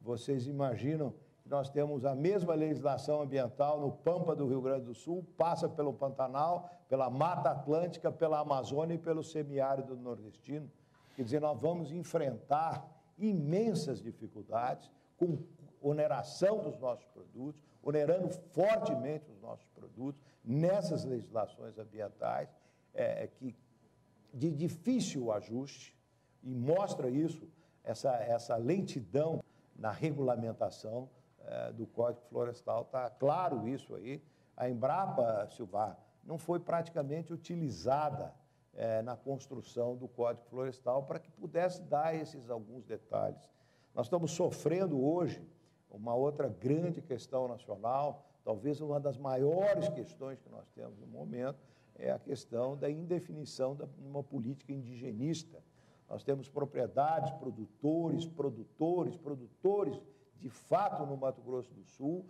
Vocês imaginam que nós temos a mesma legislação ambiental no Pampa do Rio Grande do Sul, passa pelo Pantanal, pela Mata Atlântica, pela Amazônia e pelo semiárido nordestino. Quer dizer, nós vamos enfrentar imensas dificuldades com oneração dos nossos produtos, onerando fortemente os nossos produtos nessas legislações ambientais, de difícil ajuste, e mostra isso, essa lentidão na regulamentação do Código Florestal. Está claro isso aí. A Embrapa, Silvar, não foi praticamente utilizada na construção do Código Florestal para que pudesse dar esses alguns detalhes. Nós estamos sofrendo hoje uma outra grande questão nacional, talvez uma das maiores questões que nós temos no momento, é a questão da indefinição de uma política indigenista. Nós temos propriedades, produtores, de fato, no Mato Grosso do Sul,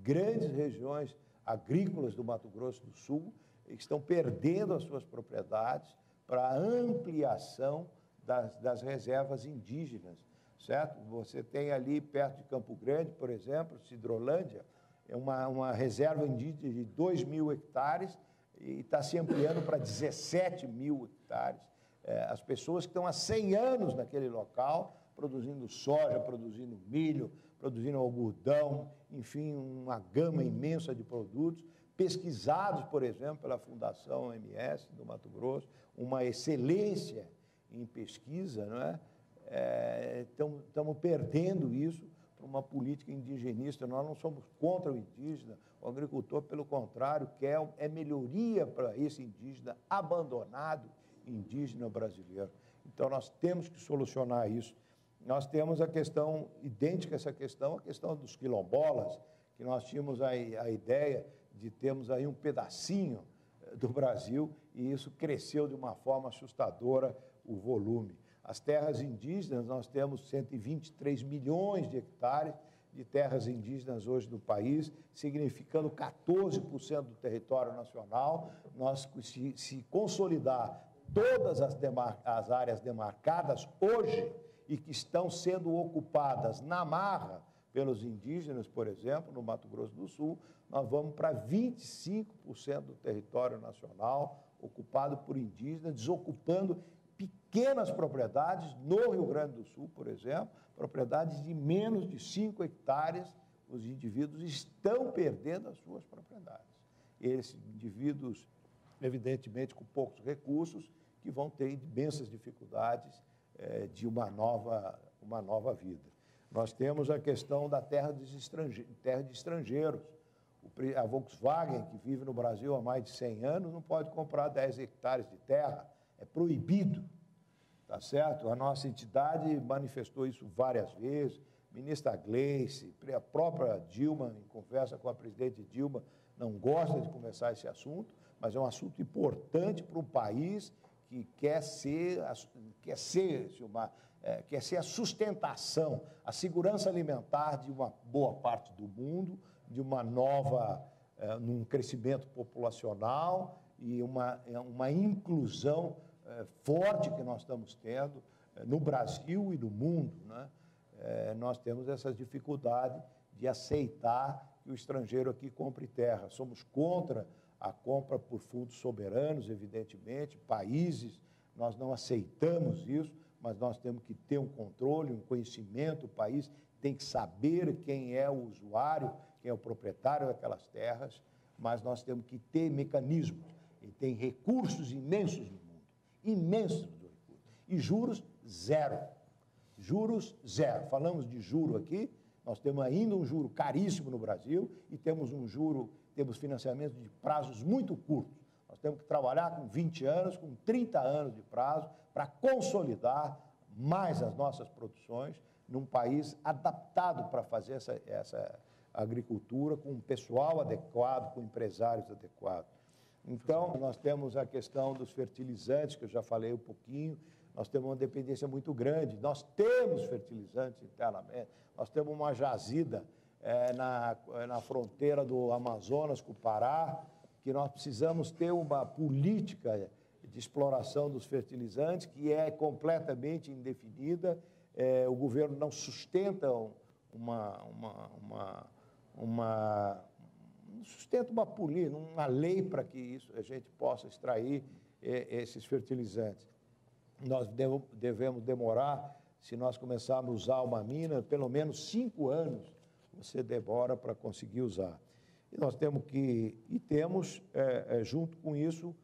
grandes regiões agrícolas do Mato Grosso do Sul, que estão perdendo as suas propriedades para a ampliação das reservas indígenas, certo? Você tem ali, perto de Campo Grande, por exemplo, Cidrolândia, é uma reserva indígena de 2.000 hectares e está se ampliando para 17.000 hectares. As pessoas que estão há 100 anos naquele local, produzindo soja, produzindo milho, produzindo algodão, enfim, uma gama imensa de produtos, pesquisados, por exemplo, pela Fundação MS do Mato Grosso, uma excelência em pesquisa, não é? Estamos perdendo isso para uma política indigenista, nós não somos contra o indígena, o agricultor, pelo contrário, quer melhoria para esse indígena abandonado, indígena brasileiro. Então, nós temos que solucionar isso. Nós temos a questão, idêntica a essa questão, a questão dos quilombolas, que nós tínhamos a ideia de termos aí um pedacinho do Brasil, e isso cresceu de uma forma assustadora, o volume. As terras indígenas, nós temos 123 milhões de hectares de terras indígenas hoje no país, significando 14% do território nacional. Nós, se consolidar todas as áreas demarcadas hoje e que estão sendo ocupadas na marra pelos indígenas, por exemplo, no Mato Grosso do Sul, nós vamos para 25% do território nacional ocupado por indígenas, desocupando pequenas propriedades no Rio Grande do Sul, por exemplo, propriedades de menos de 5 hectares, os indivíduos estão perdendo as suas propriedades. Esses indivíduos, evidentemente, com poucos recursos, que vão ter imensas dificuldades de uma nova vida. Nós temos a questão da terra de estrangeiros. A Volkswagen, que vive no Brasil há mais de 100 anos, não pode comprar 10 hectares de terra, é proibido, tá certo? A nossa entidade manifestou isso várias vezes, ministra Gleice, a própria Dilma, em conversa com a presidente Dilma, não gosta de começar esse assunto, mas é um assunto importante para um país que quer ser a sustentação, a segurança alimentar de uma boa parte do mundo, de uma num crescimento populacional e uma inclusão forte que nós estamos tendo no Brasil e no mundo, né? Nós temos essa dificuldade de aceitar que o estrangeiro aqui compre terra. Somos contra a compra por fundos soberanos, evidentemente, países, nós não aceitamos isso, mas nós temos que ter um controle, um conhecimento, o país tem que saber quem é o usuário, quem é o proprietário daquelas terras, mas nós temos que ter mecanismos, e tem recursos imensos no mundo, imensos recursos, e juros zero, falamos de juro aqui, nós temos ainda um juro caríssimo no Brasil, e temos financiamento de prazos muito curtos, nós temos que trabalhar com 20 anos, com 30 anos de prazo, para consolidar mais as nossas produções num país adaptado para fazer essa agricultura, com um pessoal adequado, com empresários adequados. Então, nós temos a questão dos fertilizantes, que eu já falei um pouquinho, nós temos uma dependência muito grande, nós temos fertilizantes internamente, nós temos uma jazida na fronteira do Amazonas com o Pará, que nós precisamos ter uma política de exploração dos fertilizantes que é completamente indefinida, o governo não sustenta uma lei para que a gente possa extrair esses fertilizantes. Nós devemos demorar, se nós começarmos a usar uma mina, pelo menos 5 anos você demora para conseguir usar. E nós temos junto com isso,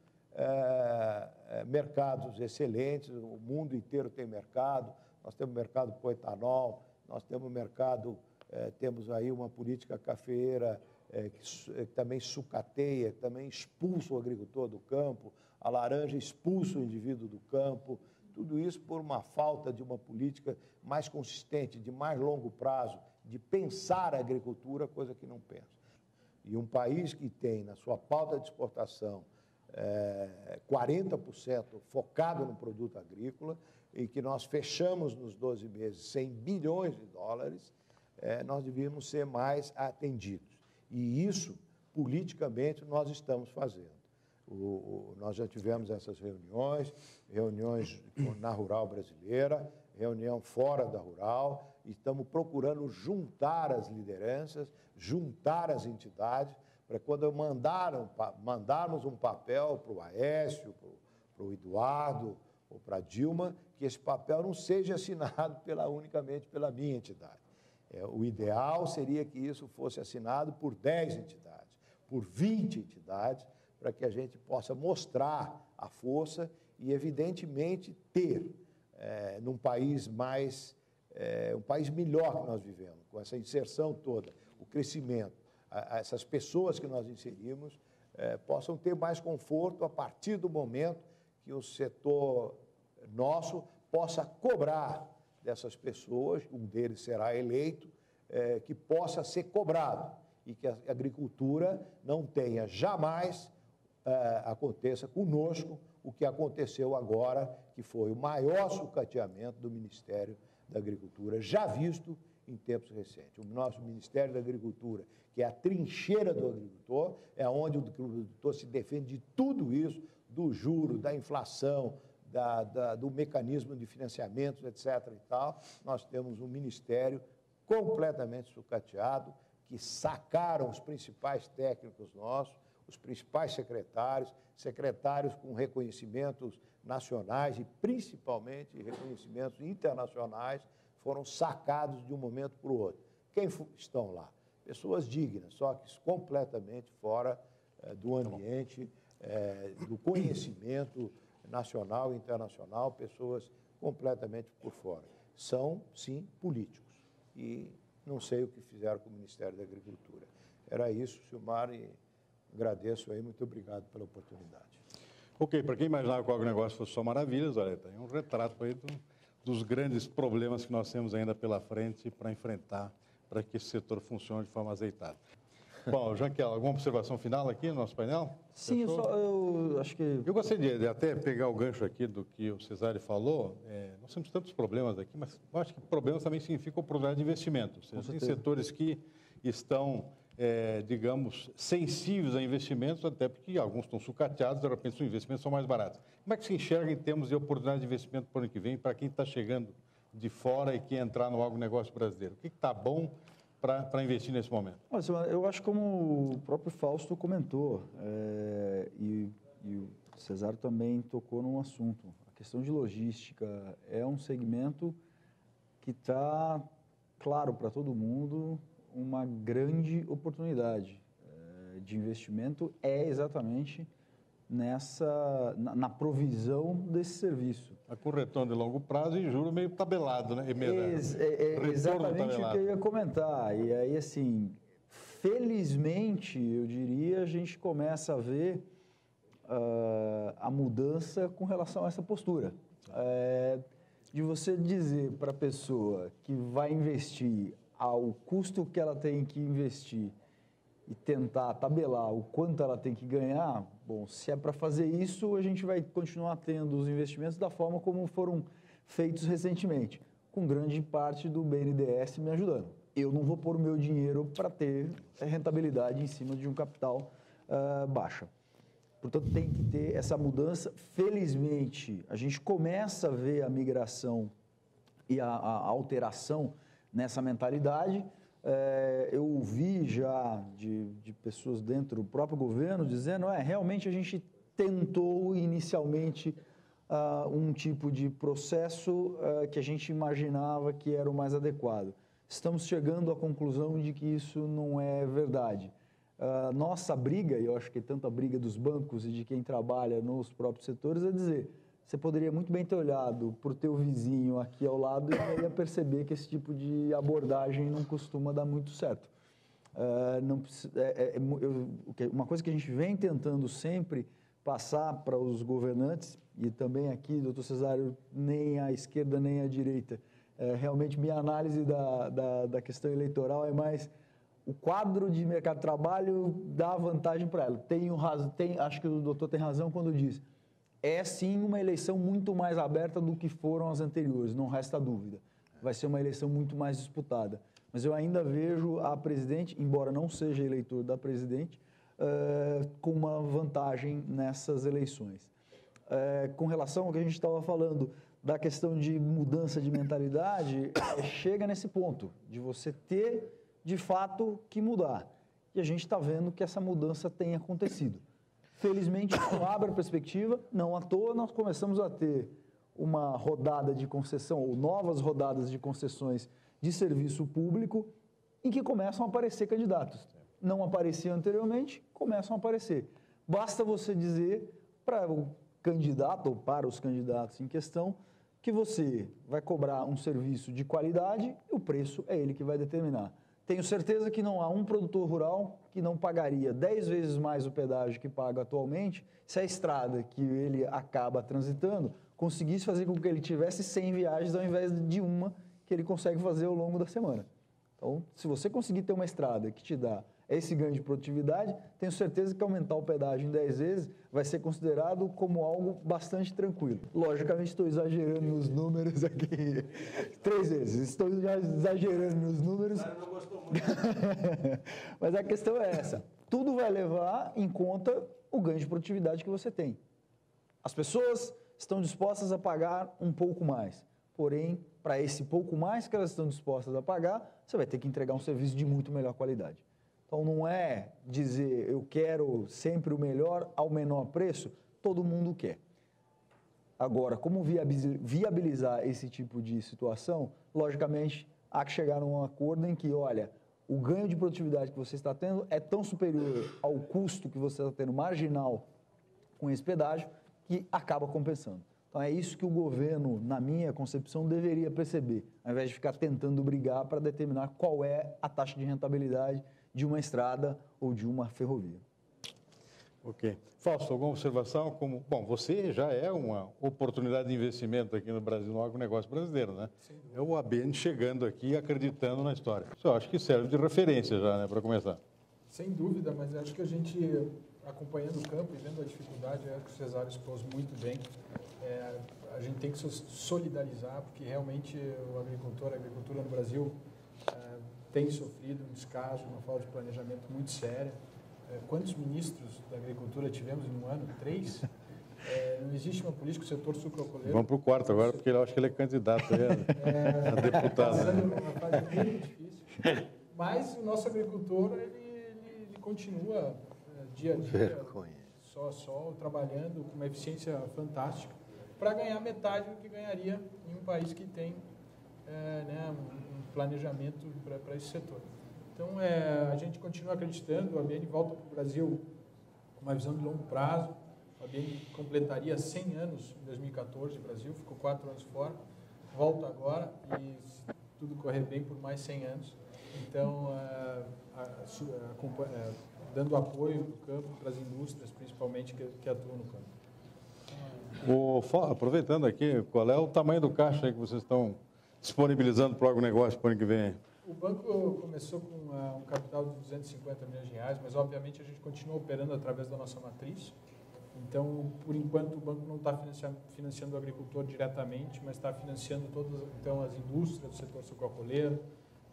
mercados excelentes, o mundo inteiro tem mercado, nós temos mercado para o etanol, nós temos temos aí uma política cafeeira que também sucateia, que também expulsa o agricultor do campo, a laranja expulsa o indivíduo do campo, tudo isso por uma falta de uma política mais consistente, de mais longo prazo, de pensar a agricultura, coisa que não pensa. E um país que tem na sua pauta de exportação 40% focado no produto agrícola e que nós fechamos nos 12 meses 100 bilhões de dólares, nós devíamos ser mais atendidos. E isso, politicamente, nós estamos fazendo. Nós já tivemos essas reuniões na Rural Brasileira, reunião fora da Rural, e estamos procurando juntar as lideranças, juntar as entidades, para quando mandarmos um papel para o Aécio, para o Eduardo ou para a Dilma, que esse papel não seja assinado unicamente pela minha entidade. O ideal seria que isso fosse assinado por 10 entidades, por 20 entidades, para que a gente possa mostrar a força e, evidentemente, ter, num país mais um país melhor que nós vivemos, com essa inserção toda, o crescimento, essas pessoas que nós inserimos possam ter mais conforto a partir do momento que o setor nosso possa cobrar dessas pessoas, um deles será eleito, que possa ser cobrado e que a agricultura não tenha jamais aconteça conosco o que aconteceu agora, que foi o maior sucateamento do Ministério da Agricultura já visto em tempos recentes. O nosso Ministério da Agricultura, que é a trincheira do agricultor, é onde o agricultor se defende de tudo isso, do juro, da inflação, do mecanismo de financiamento, etc. e tal. Nós temos um ministério completamente sucateado, que sacaram os principais técnicos nossos, os principais secretários com reconhecimentos nacionais e principalmente reconhecimentos internacionais, foram sacados de um momento para o outro. Quem estão lá? Pessoas dignas, só que completamente fora do ambiente, do conhecimento nacional e internacional, pessoas completamente por fora. São, sim, políticos. E não sei o que fizeram com o Ministério da Agricultura. Era isso, Silmar, e agradeço aí, muito obrigado pela oportunidade. Ok, para quem imaginava que o agronegócio fosse só maravilhas, olha, tem um retrato aí dos grandes problemas que nós temos ainda pela frente para enfrentar, para que esse setor funcione de forma azeitada. Bom, Janquel, alguma observação final aqui no nosso painel? Sim, eu acho que... Eu gostaria de até pegar o gancho aqui do que o Cesário falou. Nós temos tantos problemas aqui, mas eu acho que problemas também significam oportunidade de investimento. Ou seja, tem setores que estão, digamos, sensíveis a investimentos, até porque alguns estão sucateados, de repente os investimentos são mais baratos. Como é que se enxerga em termos de oportunidade de investimento para o ano que vem, para quem está chegando de fora e quer entrar no agronegócio brasileiro? O que está bom para investir nesse momento? Eu acho como o próprio Fausto comentou, e o Cesário também tocou num assunto. A questão de logística é um segmento que está, claro, para todo mundo, uma grande oportunidade de investimento exatamente na provisão desse serviço. Com retorno de longo prazo e juro meio tabelado, né? Exatamente o que eu ia comentar. E aí, assim, felizmente, eu diria, a gente começa a ver a mudança com relação a essa postura. De você dizer para a pessoa que vai investir ao custo que ela tem que investir e tentar tabelar o quanto ela tem que ganhar, bom, se é para fazer isso, a gente vai continuar tendo os investimentos da forma como foram feitos recentemente, com grande parte do BNDES me ajudando. Eu não vou pôr o meu dinheiro para ter rentabilidade em cima de um capital baixa. Portanto, tem que ter essa mudança. Felizmente, a gente começa a ver a migração e a alteração nessa mentalidade. Eu ouvi já de pessoas dentro do próprio governo dizendo, realmente a gente tentou inicialmente um tipo de processo que a gente imaginava que era o mais adequado. Estamos chegando à conclusão de que isso não é verdade. Nossa briga, e eu acho que tanto a briga dos bancos e de quem trabalha nos próprios setores, é dizer, você poderia muito bem ter olhado para o teu vizinho aqui ao lado e ia perceber que esse tipo de abordagem não costuma dar muito certo. Uma coisa que a gente vem tentando sempre passar para os governantes, e também aqui, doutor Cesário, nem à esquerda nem à direita, realmente minha análise da questão eleitoral é mais o quadro de mercado de trabalho dá vantagem para ela. Acho que o doutor tem razão quando diz sim uma eleição muito mais aberta do que foram as anteriores, não resta dúvida. Vai ser uma eleição muito mais disputada. Mas eu ainda vejo a presidente, embora não seja eleitor da presidente, com uma vantagem nessas eleições. Com relação ao que a gente estava falando da questão de mudança de mentalidade, chega nesse ponto de você ter, de fato, que mudar. E a gente está vendo que essa mudança tem acontecido. Felizmente, isso abre a perspectiva, não à toa nós começamos a ter uma rodada de concessão, ou novas rodadas de concessões de serviço público, em que começam a aparecer candidatos. Não apareciam anteriormente, começam a aparecer. Basta você dizer para o candidato, ou para os candidatos em questão, que você vai cobrar um serviço de qualidade e o preço é ele que vai determinar. Tenho certeza que não há um produtor rural que não pagaria 10 vezes mais o pedágio que paga atualmente se a estrada que ele acaba transitando conseguisse fazer com que ele tivesse 100 viagens ao invés de uma que ele consegue fazer ao longo da semana. Então, se você conseguir ter uma estrada que te dá esse ganho de produtividade, tenho certeza que aumentar o pedágio em 10 vezes vai ser considerado como algo bastante tranquilo. Logicamente, estou exagerando nos números aqui. 3 vezes. Estou já exagerando nos números. O cara não gostou muito. Mas a questão é essa. Tudo vai levar em conta o ganho de produtividade que você tem. As pessoas estão dispostas a pagar um pouco mais. Porém, para esse pouco mais que elas estão dispostas a pagar, você vai ter que entregar um serviço de muito melhor qualidade. Então, não é dizer eu quero sempre o melhor ao menor preço, todo mundo quer. Agora, como viabilizar esse tipo de situação? Logicamente, há que chegar num acordo em que, olha, o ganho de produtividade que você está tendo é tão superior ao custo que você está tendo marginal com esse pedágio que acaba compensando. Então, é isso que o governo, na minha concepção, deveria perceber, ao invés de ficar tentando brigar para determinar qual é a taxa de rentabilidade de uma estrada ou de uma ferrovia. Ok. Fausto, alguma observação? Bom, você já é uma oportunidade de investimento aqui no Brasil, no agronegócio brasileiro, né? É o ABN chegando aqui e acreditando na história. Isso eu acho que serve de referência já, né, para começar. Sem dúvida, mas acho que a gente, acompanhando o campo e vendo a dificuldade, acho que o Cesário expôs muito bem. A gente tem que se solidarizar, porque realmente a agricultura no Brasil tem sofrido um descaso, uma falta de planejamento muito séria. Quantos ministros da agricultura tivemos em um ano? 3? Não existe uma política do setor sucroalcooleiro. Vamos para o quarto agora, porque eu acho que ele é candidato a deputado. Está sendo uma fase muito difícil. Mas o nosso agricultor, ele continua dia a dia, só trabalhando com uma eficiência fantástica para ganhar metade do que ganharia em um país que tem um planejamento para esse setor. Então, a gente continua acreditando, o ABN volta para o Brasil com uma visão de longo prazo. O ABN completaria 100 anos em 2014 no Brasil, ficou 4 anos fora, volta agora e, se tudo correr bem, por mais 100 anos. Então, dando apoio para o campo, para as indústrias, principalmente, que atuam no campo. Aproveitando aqui, qual é o tamanho do caixa aí que vocês estão disponibilizando para o agronegócio para o ano que vem? O banco começou com um capital de 250 milhões de reais, mas obviamente a gente continua operando através da nossa matriz. Então, por enquanto, o banco não está financiando o agricultor diretamente, mas está financiando todas as indústrias do setor sucroalcooleiro,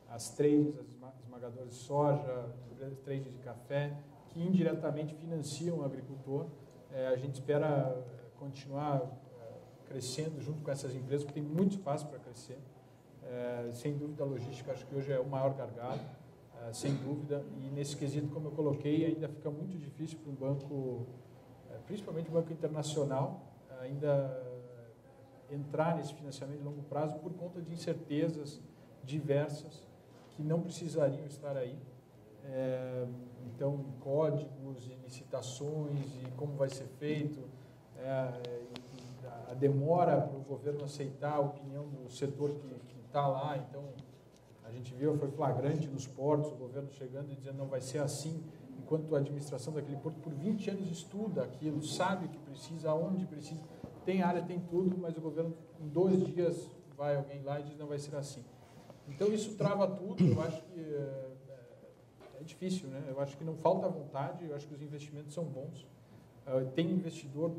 as trades, as esmagadoras de soja, as grandes trades de café, que indiretamente financiam o agricultor. A gente espera continuar crescendo junto com essas empresas, porque tem muito espaço para crescer. Sem dúvida, a logística acho que hoje é o maior gargalo, sem dúvida, e nesse quesito, como eu coloquei, ainda fica muito difícil para um banco, principalmente o banco internacional, ainda entrar nesse financiamento de longo prazo por conta de incertezas diversas que não precisariam estar aí. Então, códigos e licitações e como vai ser feito, a demora para o governo aceitar a opinião do setor que está lá. Então, a gente viu, foi flagrante nos portos, o governo chegando e dizendo não vai ser assim, enquanto a administração daquele porto por 20 anos estuda aquilo, sabe o que precisa, aonde precisa, tem área, tem tudo, mas o governo em 2 dias vai alguém lá e diz não vai ser assim. Então, isso trava tudo. Eu acho que é difícil, né? Eu acho que não falta vontade, eu acho que os investimentos são bons. Tem investidor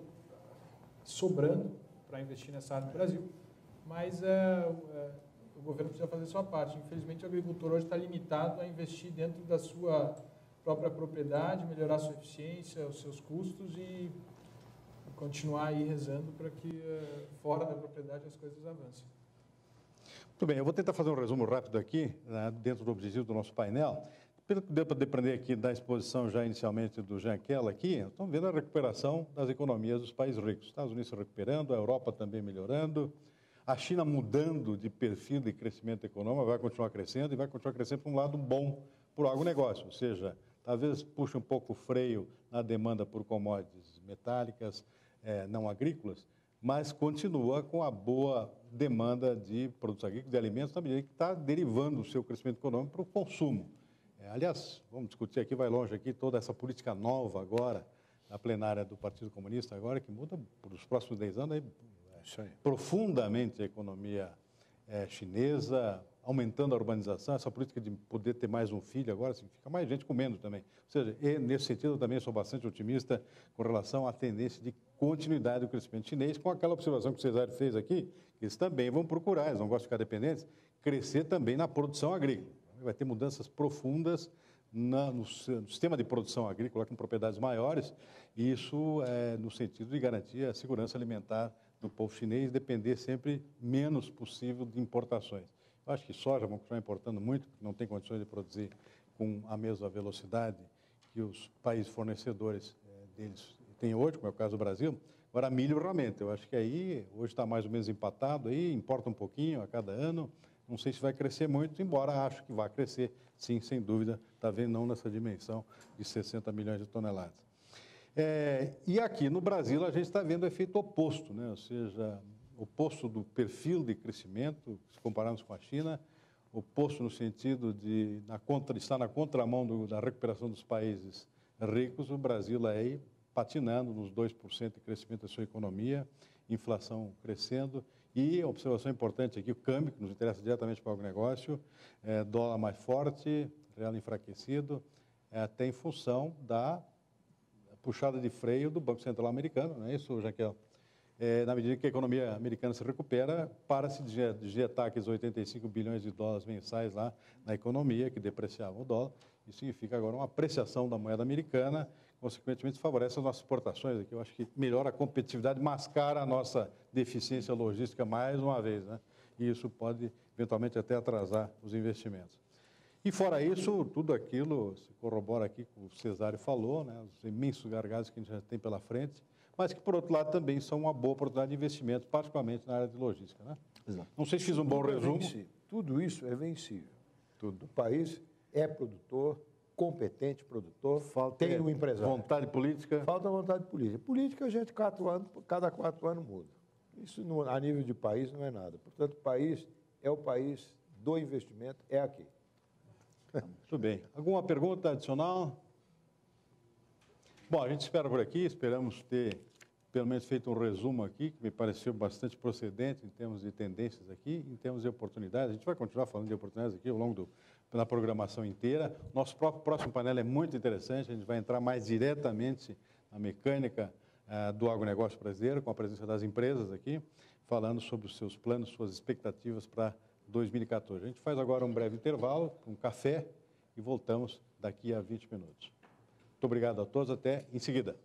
sobrando para investir nessa área no Brasil, mas o governo precisa fazer a sua parte. Infelizmente, o agricultor hoje está limitado a investir dentro da sua própria propriedade, melhorar a sua eficiência, os seus custos e continuar aí rezando para que fora da propriedade as coisas avancem. Muito bem, eu vou tentar fazer um resumo rápido aqui, dentro do objetivo do nosso painel. Pelo que deu para depender aqui da exposição já inicialmente do Jean Kell aqui, estamos vendo a recuperação das economias dos países ricos. Estados Unidos se recuperando, a Europa também melhorando, a China mudando de perfil de crescimento econômico, vai continuar crescendo e vai continuar crescendo para um lado bom para o agronegócio, ou seja, talvez puxe um pouco o freio na demanda por commodities metálicas, não agrícolas, mas continua com a boa demanda de produtos agrícolas, de alimentos, na medida que está derivando o seu crescimento econômico para o consumo. Aliás, vamos discutir aqui, vai longe aqui, toda essa política nova agora, na plenária do Partido Comunista agora, que muda para os próximos 10 anos profundamente a economia chinesa, aumentando a urbanização, essa política de poder ter mais um filho agora, significa mais gente comendo também. Ou seja, nesse sentido, eu também sou bastante otimista com relação à tendência de continuidade do crescimento chinês, com aquela observação que o Cesário fez aqui, que eles também vão procurar, eles não gostam de ficar dependentes, crescer também na produção agrícola. Vai ter mudanças profundas no sistema de produção agrícola, com propriedades maiores, e isso no sentido de garantir a segurança alimentar do povo chinês, depender sempre menos possível de importações. Eu acho que soja vão continuar importando muito, porque não tem condições de produzir com a mesma velocidade que os países fornecedores deles têm hoje, como é o caso do Brasil. Agora, milho realmente, eu acho que aí, hoje está mais ou menos empatado, aí importa um pouquinho a cada ano, não sei se vai crescer muito, embora acho que vai crescer, sim, sem dúvida, está vendo não nessa dimensão de 60 milhões de toneladas. E aqui no Brasil a gente está vendo o efeito oposto, né? Ou seja, oposto do perfil de crescimento, se compararmos com a China, oposto no sentido de estar na contramão da recuperação dos países ricos, o Brasil aí patinando nos 2% de crescimento da sua economia, inflação crescendo e, observação importante aqui, o câmbio, que nos interessa diretamente para o agronegócio, dólar mais forte, real enfraquecido, até em função da puxada de freio do Banco Central americano, não é isso, Jaquel? Na medida que a economia americana se recupera, para se injetar aqueles 85 bilhões de dólares mensais lá na economia, que depreciavam o dólar, isso significa agora uma apreciação da moeda americana, consequentemente favorece as nossas exportações, aqui eu acho que melhora a competitividade, mascara a nossa deficiência logística mais uma vez, né? E isso pode eventualmente até atrasar os investimentos. E fora isso, tudo aquilo se corrobora aqui com o Cesário falou, né, os imensos gargalos que a gente já tem pela frente, mas que, por outro lado, também são uma boa oportunidade de investimento, particularmente na área de logística. Né? Exato. Não sei se fiz um bom resumo. Tudo isso é vencível. Tudo. O país é produtor, competente produtor, tem um empresário. Vontade política. Falta vontade política. Política a gente, cada 4 anos muda. Isso a nível de país não é nada. Portanto, o país é o país do investimento, é aqui. Muito bem. Alguma pergunta adicional? Bom, a gente espera por aqui, esperamos ter pelo menos feito um resumo aqui, que me pareceu bastante procedente em termos de tendências aqui, em termos de oportunidades. A gente vai continuar falando de oportunidades aqui ao longo da programação inteira. Nosso próximo painel é muito interessante, a gente vai entrar mais diretamente na mecânica do agronegócio brasileiro, com a presença das empresas aqui, falando sobre os seus planos, suas expectativas para 2014. A gente faz agora um breve intervalo, um café, e voltamos daqui a 20 minutos. Muito obrigado a todos, até em seguida.